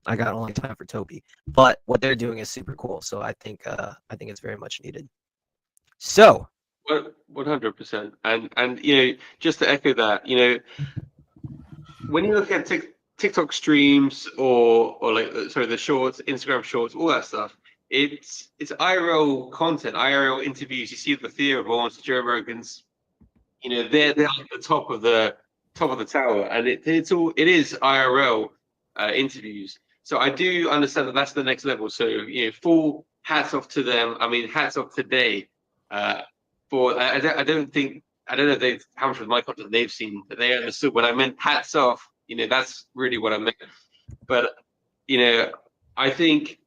I got only time for Topi. But what they're doing is super cool. So I think it's very much needed. So 100%. And just to echo that, when you look at TikTok streams or the shorts, Instagram shorts, all that stuff, it's IRL content, IRL interviews. You see the Theo Vaughns, Joe Rogans, they're at the top of the tower, and it is IRL interviews. So I do understand that that's the next level. So full hats off to them. I mean, hats off today. For I don't know how much of my content they've seen, that they understood when I meant hats off. That's really what I meant. But I think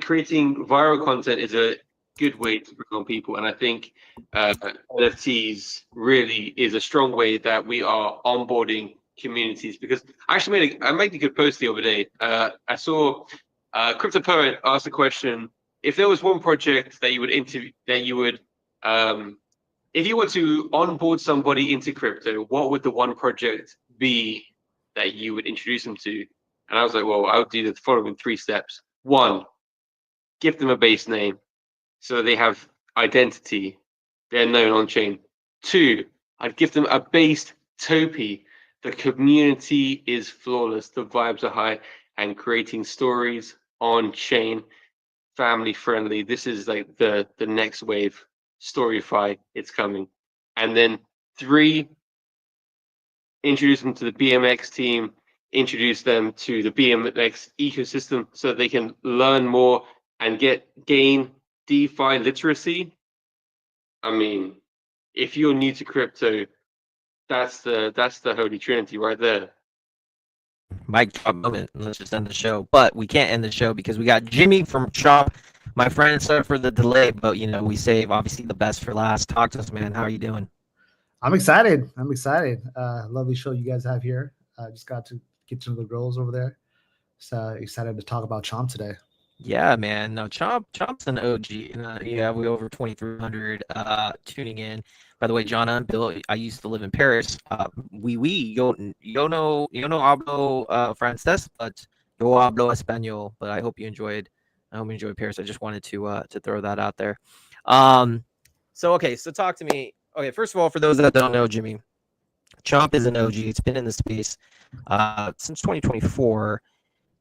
creating viral content is a good way to bring on people, and I think NFTs really is a strong way that we are onboarding communities. Because I actually made a good post the other day. I saw Crypto Poet ask the question: if there was one project that you would if you were to onboard somebody into crypto, what would the one project be that you would introduce them to? And I was like, well, I would do the following 3 steps. 1, give them a base name so they have identity, they're known on chain. 2, I'd give them a based Topi. The community is flawless, the vibes are high, and creating stories on chain, family friendly. This is like the next wave. Storyfy, it's coming. And then 3, introduce them to the BMX team, introduce them to the BMX ecosystem so they can learn more and gain DeFi literacy. I mean, if you're new to crypto, that's the holy trinity right there. Mic drop moment. Let's just end the show. But we can't end the show because we got Jimmy from Chomp. My friend, sorry for the delay, but we save obviously the best for last. Talk to us, man. How are you doing? I'm excited. Lovely show you guys have here. Just got to get to know the girls over there. So excited to talk about Chomp today. Yeah, man. No, Chomp's an OG. Yeah, we over 2,300 tuning in. By the way, John and Bill, I used to live in Paris. Yo no hablo francés, but yo hablo español. But I hope you enjoyed. I hope you enjoyed Paris. I just wanted to throw that out there. So okay, so talk to me. Okay, first of all, for those that don't know, Jimmy, Chomp is an OG. It's been in the space since 2024.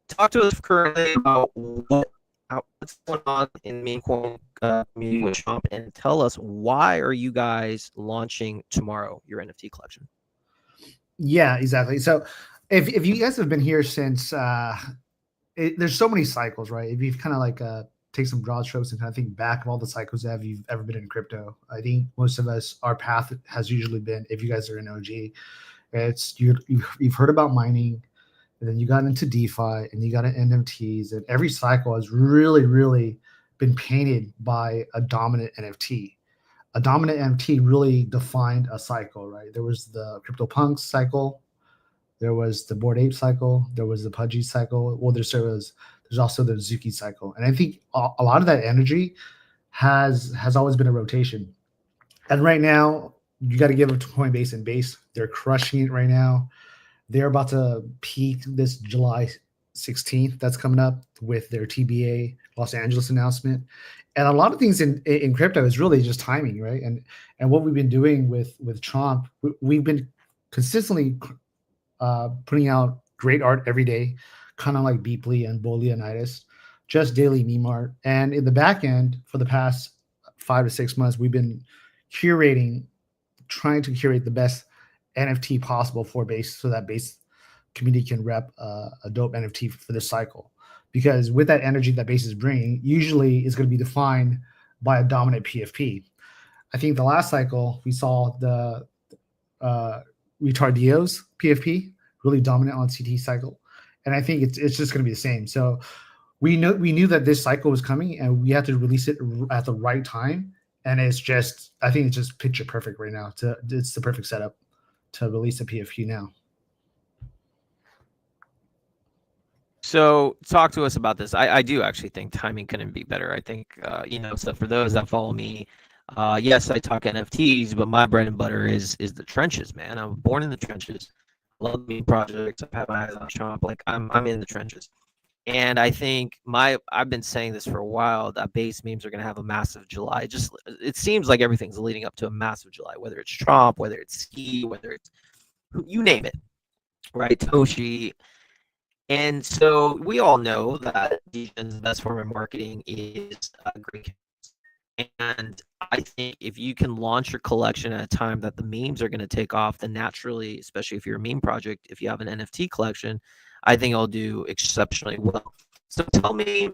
Talk to us currently about what's going on in the meme coin community with Chomp, and tell us, why are you guys launching tomorrow your NFT collection? Yeah, exactly. So if you guys have been here since there's so many cycles, right? If you've kind of like take some broad strokes and kind of think back of all the cycles that you've ever been in crypto, I think most of us, our path has usually been, if you guys are an OG, it's you've heard about mining, and then you got into DeFi, and you got into NFTs, and every cycle has really been painted by a dominant NFT. A dominant NFT really defined a cycle, right? There was the CryptoPunks cycle, there was the Bored Ape cycle, there was the Pudgy cycle. Well, there's also the Zuki cycle, and I think a lot of that energy has always been a rotation. And right now, you got to give it to Coinbase and Base. They're crushing it right now. They're about to peak this July 16th. That's coming up with their TBA Los Angeles announcement. And a lot of things in crypto is really just timing, right? And what we've been doing with Chomp, we've been consistently putting out great art every day, kind of like Beeply and Bolianitis, just daily meme art. And in the back end, for the past 5 to 6 months, we've been trying to curate the best NFT possible for Base, so that Base community can rep a dope NFT for this cycle. Because with that energy that Base is bringing, usually it's going to be defined by a dominant PFP. I think the last cycle we saw the Retardios PFP really dominant on CT cycle, and I think it's just going to be the same. So we knew that this cycle was coming, and we had to release it at the right time. And I think it's just picture perfect right now. It's the perfect setup to release a PFP now. So talk to us about this. I do actually think timing couldn't be better. I think, so for those that follow me, yes, I talk NFTs, but my bread and butter is the trenches, man. I'm born in the trenches. I love meme projects. I've had my eyes on Chomp. Like I'm in the trenches. And I think I've been saying this for a while, that Base memes are going to have a massive July. It seems like everything's leading up to a massive July, whether it's Chomp, whether it's Ski, whether it's, you name it, right? Toshi. And so we all know that Degen's best form of marketing is great. And I think if you can launch your collection at a time that the memes are going to take off, then naturally, especially if you're a meme project, if you have an NFT collection, I think it'll do exceptionally well. So tell me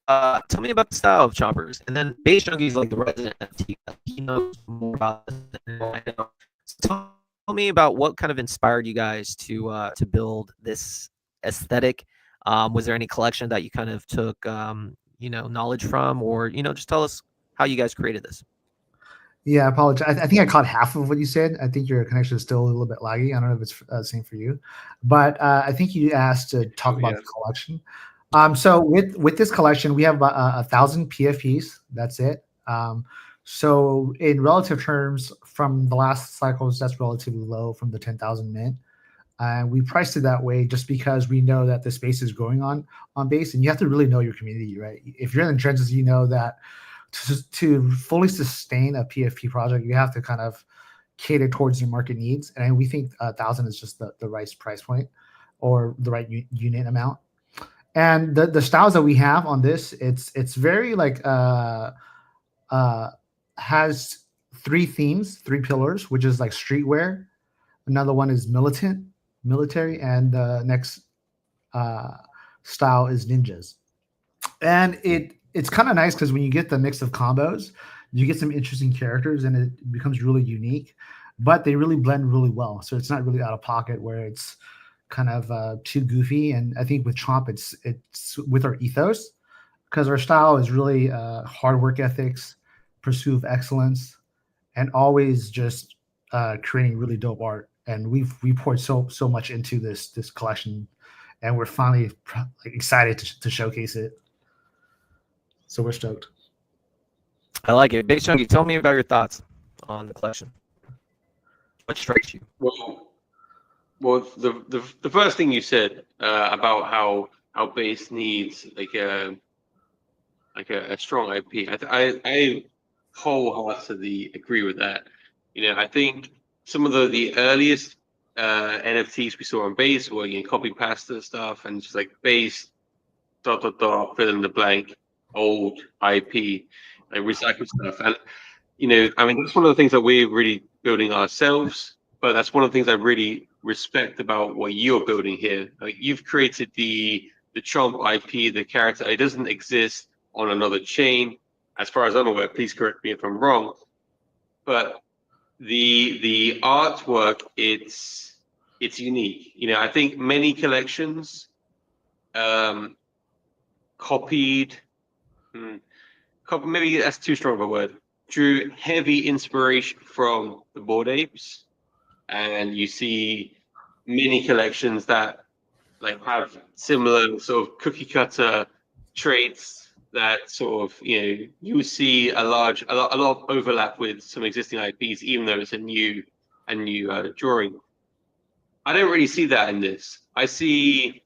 about the style of Chompers. And then Base Junkie is like the resident NFT. He knows more about this than I know. So tell me about what kind of inspired you guys to build this aesthetic. Was there any collection that you kind of took knowledge from, or just tell us how you guys created this? Yeah, I apologize. I think I caught half of what you said. I think your connection is still a little bit laggy. I don't know if it's the same for you, but I think you asked to talk about the collection. So with this collection, we have about 1,000 PFPs. That's it. So in relative terms, from the last cycles, that's relatively low from the 10,000 mint. And we priced it that way just because we know that the space is growing on Base, and you have to really know your community, right? If you're in the trenches, you know that to fully sustain a PFP project, you have to kind of cater towards your market needs. And we think 1,000 is just the right price point, or the right unit amount. And the styles that we have on this, it's very like has 3 themes, 3 pillars, which is like streetwear. Another one is military, and the next style is ninjas. And it's kind of nice because when you get the mix of combos, you get some interesting characters, and it becomes really unique, but they really blend really well. So it's not really out of pocket where it's kind of too goofy. And I think with Chomp, it's with our ethos, because our style is really hard work ethics, pursuit of excellence, and always just creating really dope art. And we poured so much into this collection, and we're finally excited to showcase it. So we're stoked. I like it. Big Chunky, tell me about your thoughts on the collection. What strikes you? Well, the first thing you said about how base needs like a strong IP, I wholeheartedly agree with that. You know, I think some of the earliest NFTs we saw on base were copy pasta stuff and just like base ... fill in the blank old IP, like recycled stuff. And I mean, that's one of the things that we're really building ourselves. But that's one of the things I really respect about what you're building here. Like, you've created the Chomp IP, the character. It doesn't exist on another chain, as far as I'm aware. Please correct me if I'm wrong. But the artwork, it's unique. I think many collections copied. Maybe that's too strong of a word. Drew heavy inspiration from the Bored Apes, and you see many collections that like have similar sort of cookie cutter traits that sort of you would see a lot of overlap with some existing IPs, even though it's a new drawing. I don't really see that in this. I see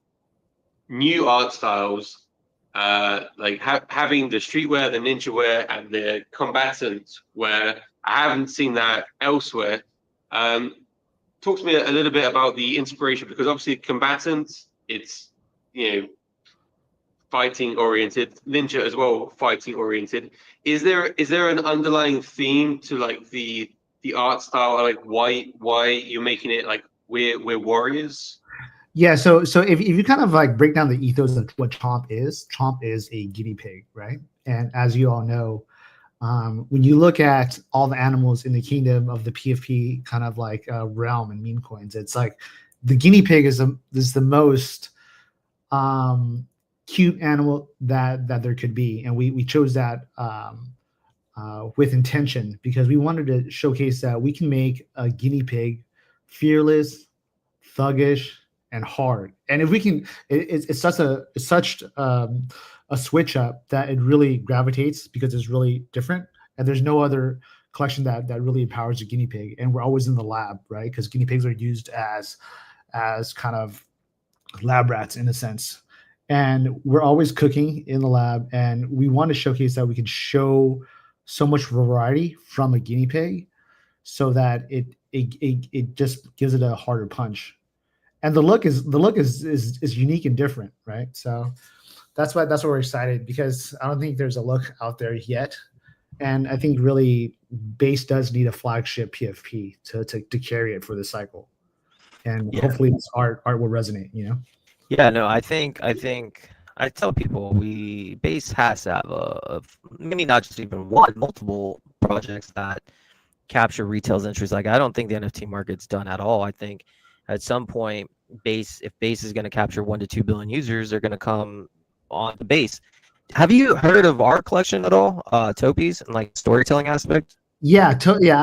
new art styles, like having the streetwear, the ninja wear, and the combatant wear. I haven't seen that elsewhere. Talk to me a little bit about the inspiration, because obviously combatants, it's fighting oriented, ninja as well, fighting oriented. Is there an underlying theme to like the art style, like why you're making it like we're warriors? Yeah, so if you kind of like break down the ethos of what Chomp is a guinea pig, right? And as you all know, when you look at all the animals in the kingdom of the PFP kind of like realm and meme coins, it's like the guinea pig is the most cute animal that there could be, and we chose that with intention, because we wanted to showcase that we can make a guinea pig fearless, thuggish, and hard. And if we can, it's such a switch up that it really gravitates, because it's really different, and there's no other collection that really empowers a guinea pig. And we're always in the lab, right? Because guinea pigs are used as kind of lab rats in a sense, and we're always cooking in the lab, and we want to showcase that we can show so much variety from a guinea pig, so that it just gives it a harder punch. And the look is unique and different, right? So that's why we're excited, because I don't think there's a look out there yet, and I think really base does need a flagship PFP to carry it for the cycle, and hopefully this art will resonate. Yeah, no, I think I tell people base has to have maybe not just even one, multiple projects that capture retail's interest. Like, I don't think the NFT market's done at all. I think at some point, if base is going to capture 1 to 2 billion users, they're going to come on the base. Have you heard of our collection at all, Topi's, and like storytelling aspect? Yeah,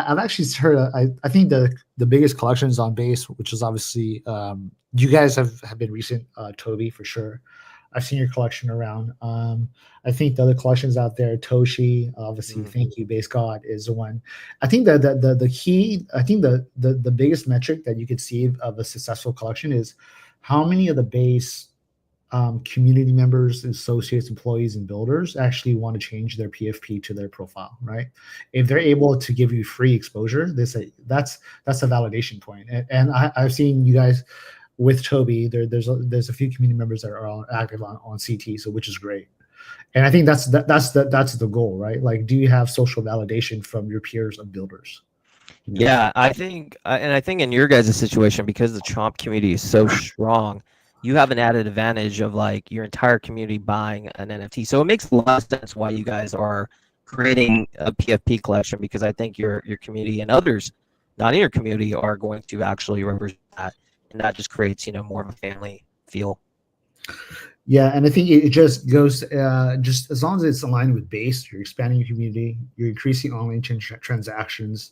I've actually heard. I think the biggest collections on base, which is obviously you guys have been recent, Toby for sure. I've seen your collection around. I think the other collections out there, Toshi, obviously, Thank You, Base God is the one. I think that the key, I think the biggest metric that you could see of a successful collection is how many of the base community members, associates, employees, and builders actually want to change their PFP to their profile, right? If they're able to give you free exposure, that's a validation point. And I've seen you guys with Toby. There's a few community members that are active on CT, so which is great. And I think that's the goal, right? Like, do you have social validation from your peers and builders? Yeah, I think in your guys' situation, because the Chomp community is so strong, you have an added advantage of like your entire community buying an NFT. So it makes a lot of sense why you guys are creating a PFP collection, because I think your community and others not in your community are going to actually represent that, and that just creates more of a family feel. Yeah, and I think it just goes just as long as it's aligned with base, you're expanding your community, you're increasing online transactions,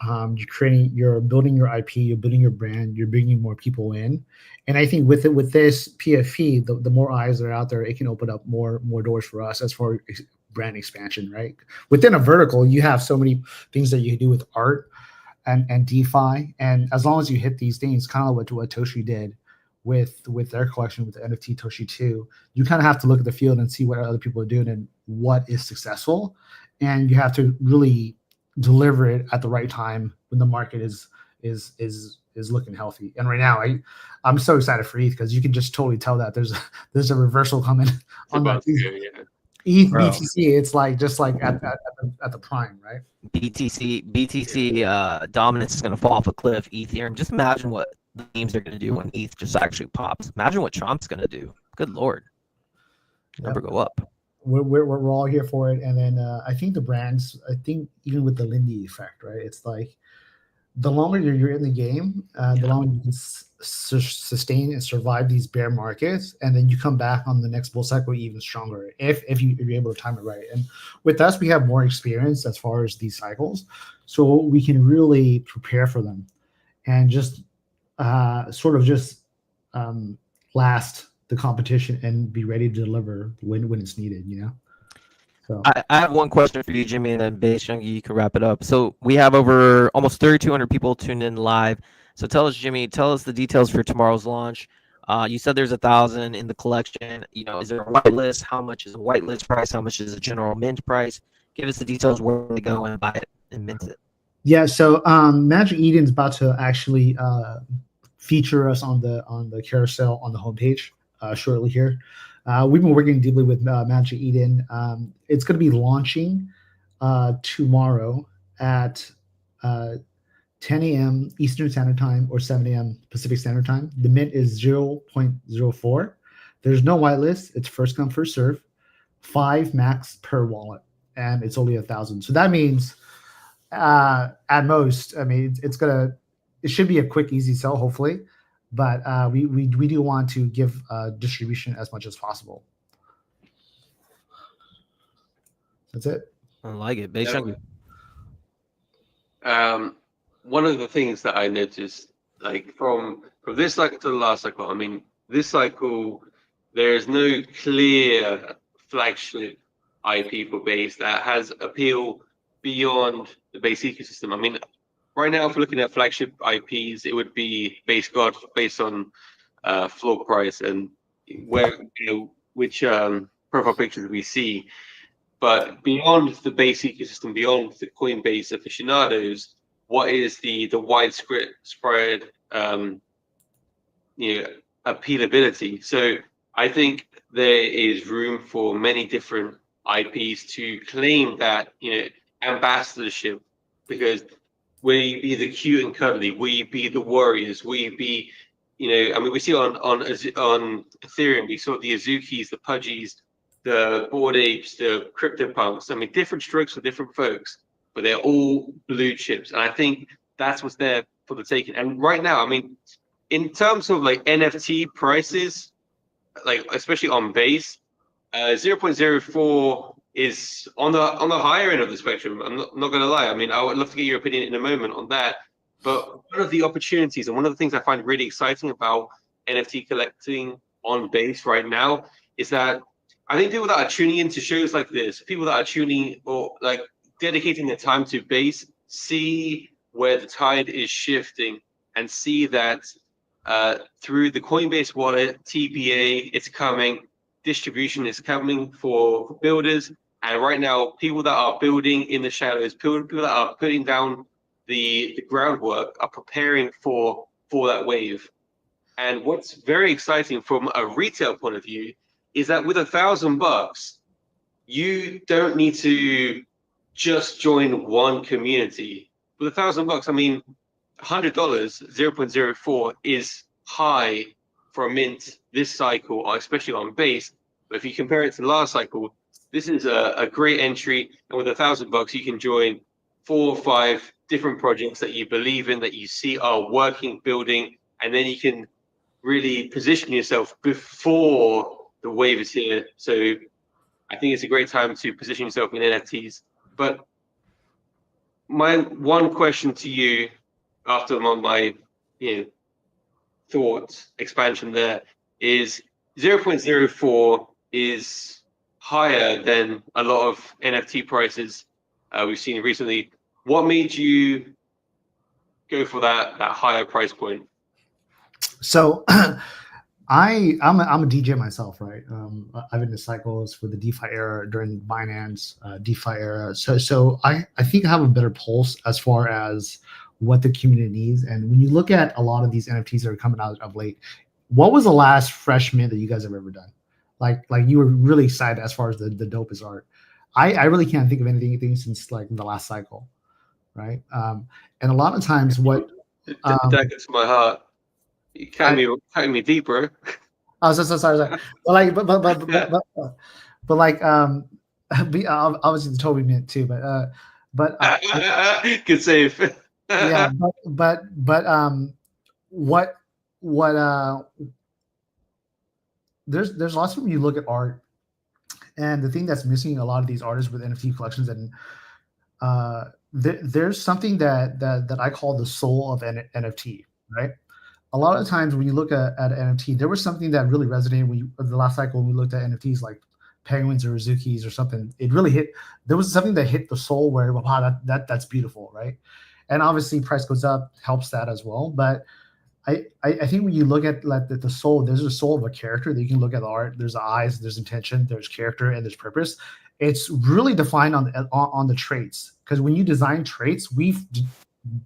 you're building your IP, you're building your brand, you're bringing more people in, and I think with this PFP, the more eyes that are out there, it can open up more doors for us as far as brand expansion, right? Within a vertical, you have so many things that you can do with art and DeFi, and as long as you hit these things, kind of what Toshi did with their collection with the NFT Toshi 2, you kind of have to look at the field and see what other people are doing and what is successful, and you have to really deliver it at the right time when the market is looking healthy. And right now, I'm so excited for ETH because you can just totally tell that there's a reversal coming on that ETH Bro. BTC. It's like just like at the prime, right? BTC dominance is going to fall off a cliff. Ethereum. Just imagine what the memes are going to do when ETH just actually pops. Imagine what Chomp's going to do. Good lord, number go up. We're all here for it. And then I think the brands. I think even with the Lindy effect, right? It's like the longer you're in the game, the longer you can sustain and survive these bear markets, and then you come back on the next bull cycle even stronger if you're able to time it right. And with us, we have more experience as far as these cycles, so we can really prepare for them and just last the competition and be ready to deliver when it's needed. So I have one question for you, Jimmy, and then Base Junkie, you can wrap it up. So we have over almost 3,200 people tuned in live. So tell us, Jimmy, the details for tomorrow's launch. You said there's 1,000 in the collection. Is there a whitelist? How much is a whitelist price? How much is a general mint price? Give us the details where to go and buy it and mint it. Yeah, so Magic Eden's about to actually feature us on the carousel on the homepage shortly here. We've been working deeply with Magic Eden. It's going to be launching tomorrow at 10 a.m. Eastern Standard Time or 7 a.m. Pacific Standard Time. The mint is 0.04. There's no whitelist. It's first come, first serve. 5 max per wallet, and it's only 1,000. So that means at most, I mean, it should be a quick, easy sell, hopefully. But we do want to give distribution as much as possible. That's it. I like it. Base Junkie. One of the things that I noticed, like from this cycle to the last cycle, I mean, this cycle, there is no clear flagship IP for Base that has appeal beyond the Base ecosystem. I mean, right now, if we're looking at flagship IPs, it would be Base God based on floor price and which profile pictures we see. But beyond the Base ecosystem, beyond the Coinbase aficionados, what is the widespread appealability? So I think there is room for many different IPs to claim that ambassadorship, because we be the cute and cuddly, we be the warriors, we be, I mean, we see on Ethereum, we saw the Azukis, the Pudgies, the Bored Apes, the CryptoPunks. I mean, different strokes for different folks, but they're all blue chips. And I think that's what's there for the taking. And right now, I mean, in terms of like NFT prices, like especially on Base, 0.04 is on the higher end of the spectrum. I'm not going to lie. I mean, I would love to get your opinion in a moment on that. But one of the opportunities and one of the things I find really exciting about NFT collecting on Base right now is that I think people that are tuning into shows like this, people that are tuning or like dedicating their time to Base, see where the tide is shifting and see that through the Coinbase wallet, TPA, it's coming, distribution is coming for builders. And right now, people that are building in the shadows, people that are putting down the groundwork are preparing for that wave. And what's very exciting from a retail point of view is that with $1,000, you don't need to just join one community. With $1,000, I mean, $100, 0.04 is high for a mint this cycle, or especially on Base. But if you compare it to the last cycle, this is a great entry. And with $1,000, you can join 4 or 5 different projects that you believe in, that you see are working, building, and then you can really position yourself before the wave is here. So I think it's a great time to position yourself in NFTs. But my one question to you after my thoughts expansion there is 0.04 is higher than a lot of NFT prices we've seen recently. What made you go for that higher price point? So I'm a DJ myself, right? I've been in cycles for the DeFi era during Binance DeFi era. So I think I have a better pulse as far as what the community needs. And when you look at a lot of these NFTs that are coming out of late, what was the last fresh mint that you guys have ever done? Like you were really excited as far as the dopest art. I really can't think of anything since like the last cycle, right? And a lot of times what That gets my heart. You cutting me deep, bro. Oh, so sorry. But like, but like, obviously the Toby mint too, but Good save. yeah, but what there's lots of when you look at art, and the thing that's missing a lot of these artists with NFT collections, and there's something that I call the soul of an NFT, right? A lot of times when you look at an NFT, there was something that really resonated when the last cycle when we looked at NFTs like penguins or Rizukis or something. It really hit. There was something that hit the soul where wow, that's beautiful, right? And obviously price goes up, helps that as well. But I think when you look at like the soul, there's a soul of a character that you can look at the art. There's eyes, there's intention, there's character, and there's purpose. It's really defined on the traits, because when you design traits,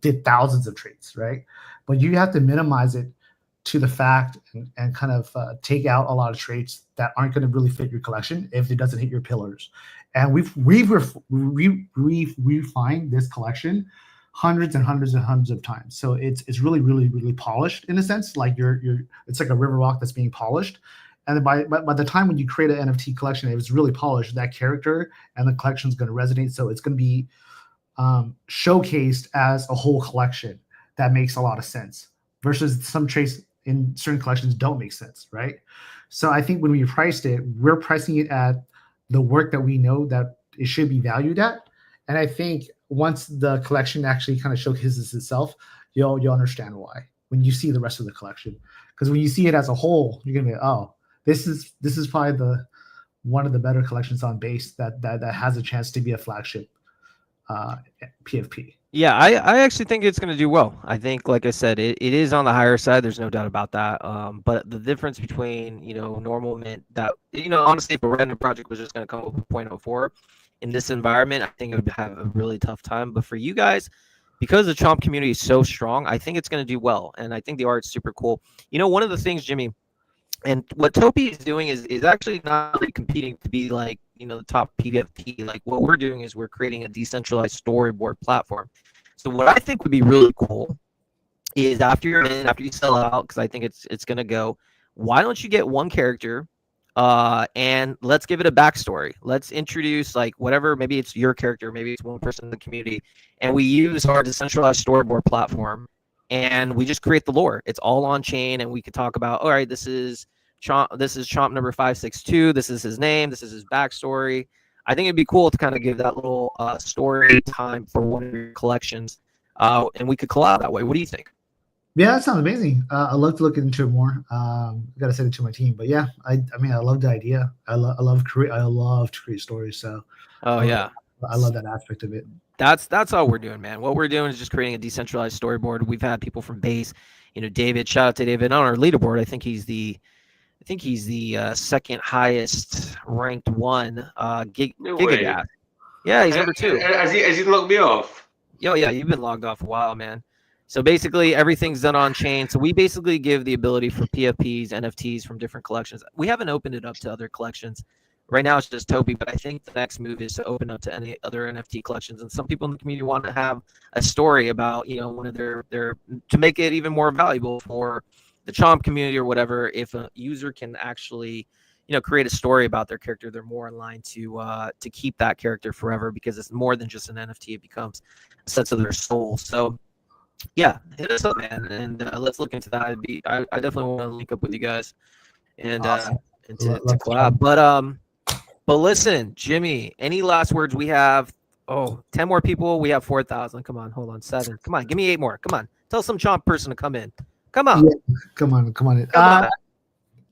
did thousands of traits, right? But you have to minimize it to the fact and kind of take out a lot of traits that aren't going to really fit your collection if it doesn't hit your pillars. And we've refined this collection hundreds and hundreds and hundreds of times. So it's really, really, really polished in a sense. Like it's like a river rock that's being polished. And by the time when you create an NFT collection, it was really polished. That character and the collection is going to resonate. So it's going to be showcased as a whole collection that makes a lot of sense, versus some traits in certain collections don't make sense, right? So I think when we priced it, we're pricing it at the work that we know that it should be valued at. And I think once the collection actually kind of showcases itself, you'll understand why when you see the rest of the collection. Because when you see it as a whole, you're gonna be, oh, this is probably one of the better collections on base that has a chance to be a flagship PFP. Yeah, I actually think it's going to do well. I think, like I said, it is on the higher side. There's no doubt about that. But the difference between, normal mint that, honestly, if a random project was just going to come up with 0.04 in this environment, I think it would have a really tough time. But for you guys, because the Chomp community is so strong, I think it's going to do well. And I think the art's super cool. One of the things, Jimmy, and what Topi is doing is actually not really competing to be like, the top PFP. Like what we're doing is we're creating a decentralized storyboard platform. So what I think would be really cool is after you sell out, because I think it's gonna go, why don't you get one character and let's give it a backstory. Let's introduce like whatever, maybe it's your character, maybe it's one person in the community, and we use our decentralized storyboard platform and we just create the lore. It's all on chain, and we could talk about, all right, this is Chomp number 562. This is his name. This is his backstory. I think it'd be cool to kind of give that little story time for one of your collections, and we could collab that way. What do you think? Yeah, that sounds amazing. I'd love to look into it more. I gotta send it to my team, but yeah, I mean, I love the idea. I love to create stories. So, yeah, I love that aspect of it. That's all we're doing, man. What we're doing is just creating a decentralized storyboard. We've had people from base, David. Shout out to David on our leaderboard. I think he's the second highest ranked one. Gigagas. Yeah, he's number 2. Has he logged me off? Yo, yeah, you've been logged off a while, man. So basically, everything's done on chain. So we basically give the ability for PFPs, NFTs from different collections. We haven't opened it up to other collections. Right now, it's just Toby, but I think the next move is to open up to any other NFT collections. And some people in the community want to have a story about, one of their to make it even more valuable for the Chomp community or whatever. If a user can actually, create a story about their character, they're more in line to keep that character forever, because it's more than just an NFT. It becomes a sense of their soul. So, yeah, hit us up, man, and let's look into that. I definitely want to link up with you guys and Awesome. and to collab. But listen, Jimmy, any last words? We have Oh, 10 more people. We have 4,000. Come on, hold on. 7. Come on, give me 8 more. Come on. Tell some Chomp person to come in. Come on. Yeah, come on. Come on.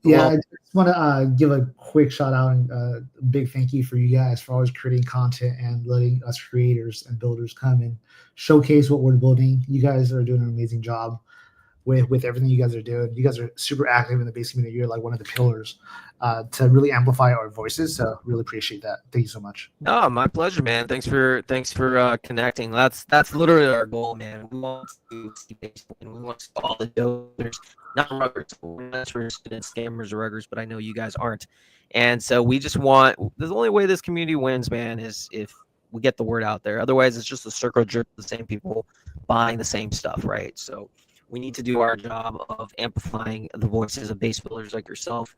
Yeah, Well, I just want to give a quick shout out and big thank you for you guys for always creating content and letting us creators and builders come and showcase what we're building. You guys are doing an amazing job with everything you guys are doing. You guys are super active in the base community. You're like one of the pillars to really amplify our voices. So really appreciate that. Thank you so much. no, my pleasure, man. Thanks for connecting. That's literally our goal, man. We want to see baseball, and we want to see all the donors, not ruggers. We're not interested in scammers or ruggers, but I know you guys aren't. And so we just want the only way this community wins, man, is if we get the word out there. Otherwise, it's just a circle jerk of the same people buying the same stuff, right? So we need to do our job of amplifying the voices of base builders like yourself.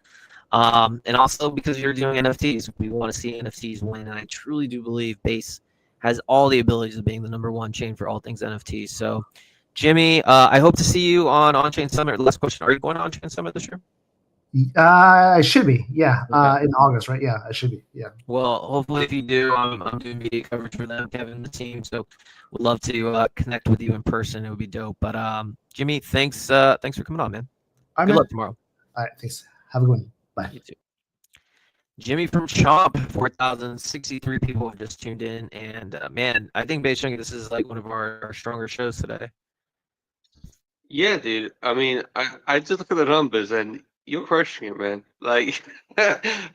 And also because you're doing NFTs, we want to see NFTs win. And I truly do believe Base has all the abilities of being the #1 chain for all things NFTs. So, Jimmy, I hope to see you on On-Chain Summit. Last question: are you going to On-Chain Summit this year? I should be, yeah. Okay. In August, right? Yeah, I should be, yeah. Well, hopefully, if you do, I'm doing media coverage for them, Kevin and the team. So, would love to connect with you in person. It would be dope. But Jimmy, thanks for coming on, man. All right, Good man. luck tomorrow. All right, thanks. Have a good one. Bye. You too. Jimmy from Chomp, 4,063 people have just tuned in, and man, I think Base Chunky, this is like one of our stronger shows today. Yeah, dude. I mean, I just look at the numbers and you're crushing it, man. Like,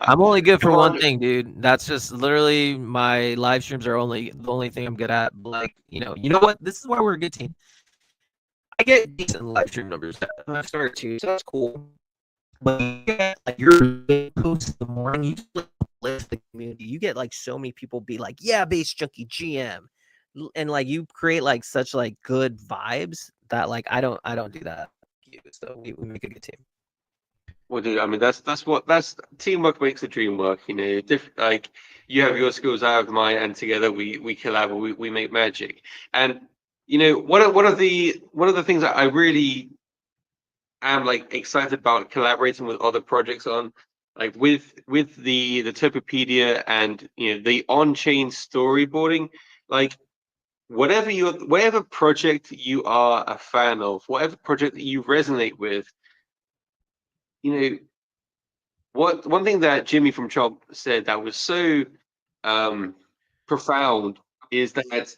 I'm only good for Come one on. thing, dude. That's just literally my live streams are the only thing I'm good at. Like, you know what? This is why we're a good team. I get decent live stream numbers. I've started to, so that's cool. But you get like your posts in the morning, you just lift the community. You get like so many people be like, "Yeah, Base Junkie GM," and like you create like such like good vibes that like I don't do that. So we make a good team. Well, dude, I mean, that's teamwork makes the dream work. You know, like you have your skills, I have mine, and together we collab, we make magic. And you know, one of the things that I really am like excited about collaborating with other projects on, like with the Topopedia and you know the on-chain storyboarding, like whatever project you are a fan of, whatever project that you resonate with, you know, one thing that Jimmy from Chomp said that was so profound is that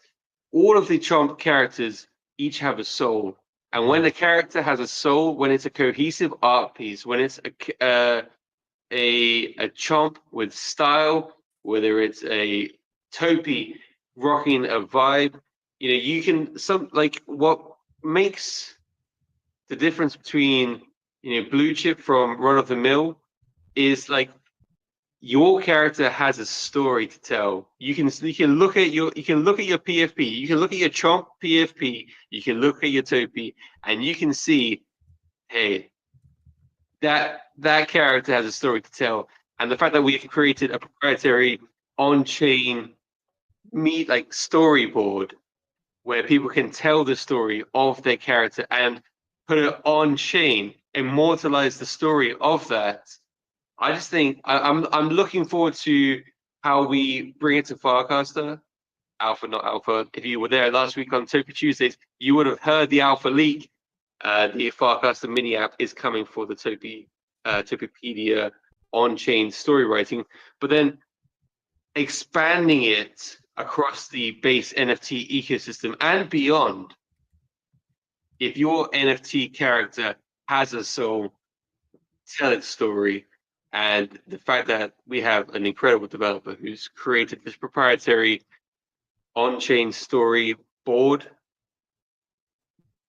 all of the Chomp characters each have a soul. And when a character has a soul, when it's a cohesive art piece, when it's a Chomp with style, whether it's a Topi rocking a vibe, you know, you can what makes the difference between you know blue chip from run of the mill is like your character has a story to tell. You can look at your PFP, you can look at your Chomp PFP, you can look at your Topi, and you can see, hey, that character has a story to tell. And the fact that we've created a proprietary on-chain storyboard where people can tell the story of their character and put it on chain, immortalize the story of that. I just think I'm looking forward to how we bring it to Farcaster. Alpha, not Alpha. If you were there last week on Topi Tuesdays, you would have heard the Alpha leak. The Farcaster mini app is coming for the Topopedia on-chain story writing, but then expanding it across the base NFT ecosystem and beyond. If your NFT character has a soul, tell its story. And the fact that we have an incredible developer who's created this proprietary on-chain story board.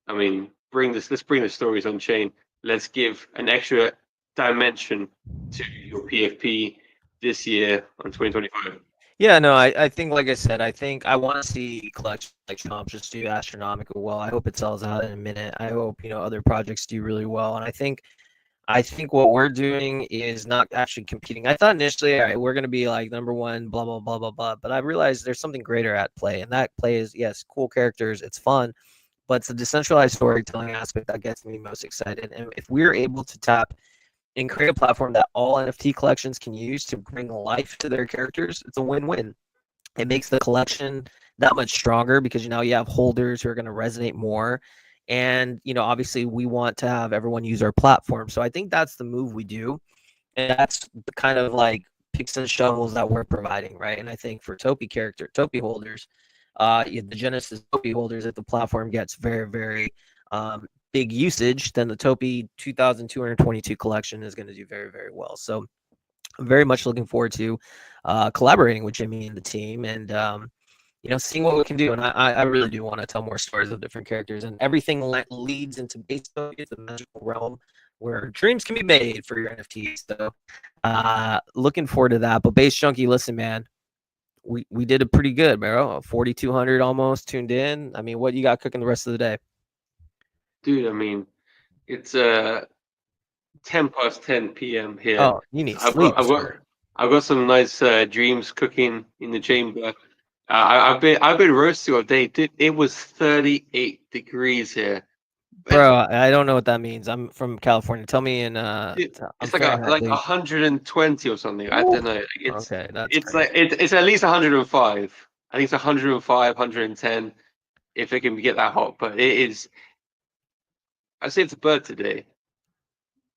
I mean, let's bring the stories on chain. Let's give an extra dimension to your PFP this year on 2025. Yeah, no, I think, like I said, I think I want to see collections like Chomp just do astronomical well. I hope it sells out in a minute. I hope, other projects do really well. And I think what we're doing is not actually competing. I thought initially, all right, we're going to be like #1, blah, blah, blah, blah, blah. But I realized there's something greater at play. And that play is, yes, cool characters. It's fun. But it's the decentralized storytelling aspect that gets me most excited. And if we're able to tap and create a platform that all NFT collections can use to bring life to their characters, it's a win-win. It makes the collection that much stronger because now you have holders who are going to resonate more. And, obviously we want to have everyone use our platform. So I think that's the move we do. And that's the kind of like picks and shovels that we're providing, right? And I think for Topi holders, the Genesis Topi holders, if the platform gets very, very big usage, then the Topi 2222 collection is going to do very, very well. So I'm very much looking forward to collaborating with Jimmy and the team, and seeing what we can do. And I really do want to tell more stories of different characters, and everything leads into base Topi, the magical realm where dreams can be made for your NFTs. So looking forward to that. But Base Junkie, listen, man, we did it pretty good, bro. 4,200 almost tuned in. I mean, what you got cooking the rest of the day? Dude, I mean, it's 10 past 10 p.m. here. Oh, you need sleep. I've got some nice dreams cooking in the chamber. I've been roasting all day. Dude, it was 38 degrees here. Bro, I don't know what that means. I'm from California. Tell me in it's like 120 or something. I don't know. It's okay. It's at least 105. I think it's 105, 110 if it can get that hot. But it is. I saved a bird today.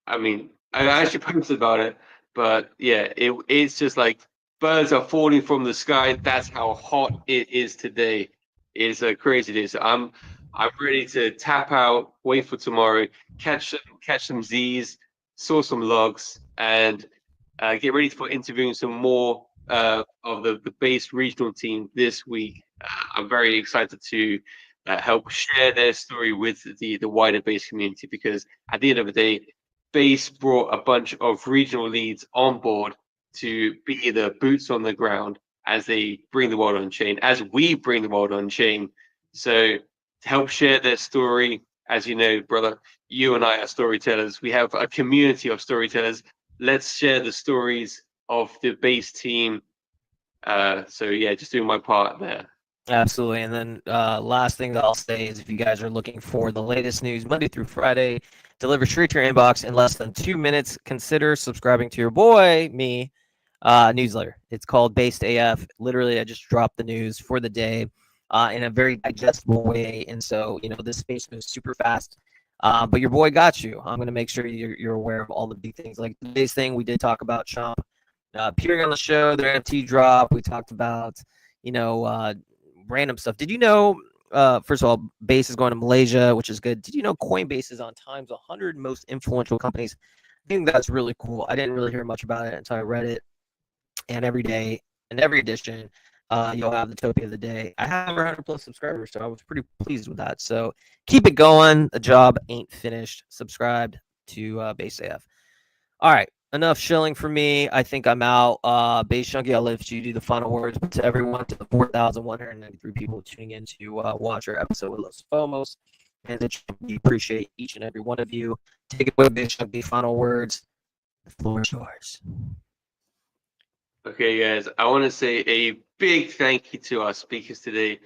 I mean, I actually posted about it, but yeah, it's just like birds are falling from the sky. That's how hot it is today. It's a crazy day. So I'm ready to tap out, wait for tomorrow, catch some Z's, source some logs, and get ready for interviewing some more of the base regional team this week. I'm very excited to help share their story with the wider base community, because at the end of the day, base brought a bunch of regional leads on board to be the boots on the ground as they bring the world on chain, as we bring the world on chain. So to help share their story, as you know, brother, you and I are storytellers. We have a community of storytellers. Let's share the stories of the base team. So yeah, just doing my part there. Absolutely. And then last thing that I'll say is, if you guys are looking for the latest news Monday through Friday, delivered straight to your inbox in less than 2 minutes, consider subscribing to your boy, me, newsletter. It's called Based AF. Literally, I just dropped the news for the day in a very digestible way. And so, this space moves super fast. But your boy got you. I'm going to make sure you're aware of all the big things. Like today's thing, we did talk about Chomp appearing on the show, their NFT drop. We talked about, random stuff. Did you know, first of all, Base is going to Malaysia, which is good. Did you know Coinbase is on Time's 100 most influential companies? I think that's really cool. I didn't really hear much about it until I read it. And every day, in every edition, you'll have the Topi of the day. I have 100 plus subscribers, so I was pretty pleased with that. So keep it going. The job ain't finished. Subscribe to Base AF. All right. Enough shilling for me. I think I'm out. Base Chunky, I'll let you do the final words. But to everyone, to the 4,193 people tuning in to watch our episode with Los Fomos, and we appreciate each and every one of you. Take it away, Base Chunky. Final words. The floor is yours. Okay, guys, I want to say a big thank you to our speakers today,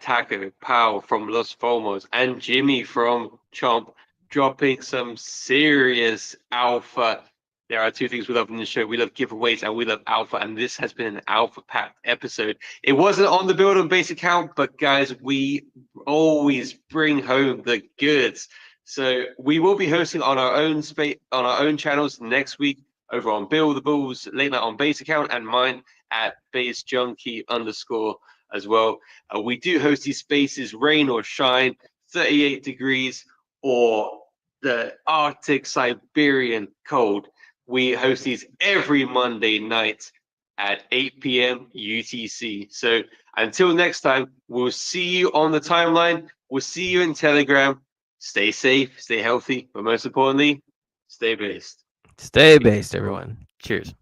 Taco, Pao from Los Fomos, and Jimmy from Chomp, dropping some serious alpha. There are two things we love in the show. We love giveaways and we love alpha, and this has been an alpha-packed episode. It wasn't on the Build on Base account, but guys, we always bring home the goods. So we will be hosting on our own channels next week, over on Bill the Bulls Late Night on Base account, and mine at Base Junkie _ as well. We do host these spaces, rain or shine, 38 degrees or the Arctic Siberian cold. We host these every Monday night at 8 p.m. UTC. So until next time, we'll see you on the timeline. We'll see you in Telegram. Stay safe, stay healthy, but most importantly, stay based. Stay based, everyone. Cheers.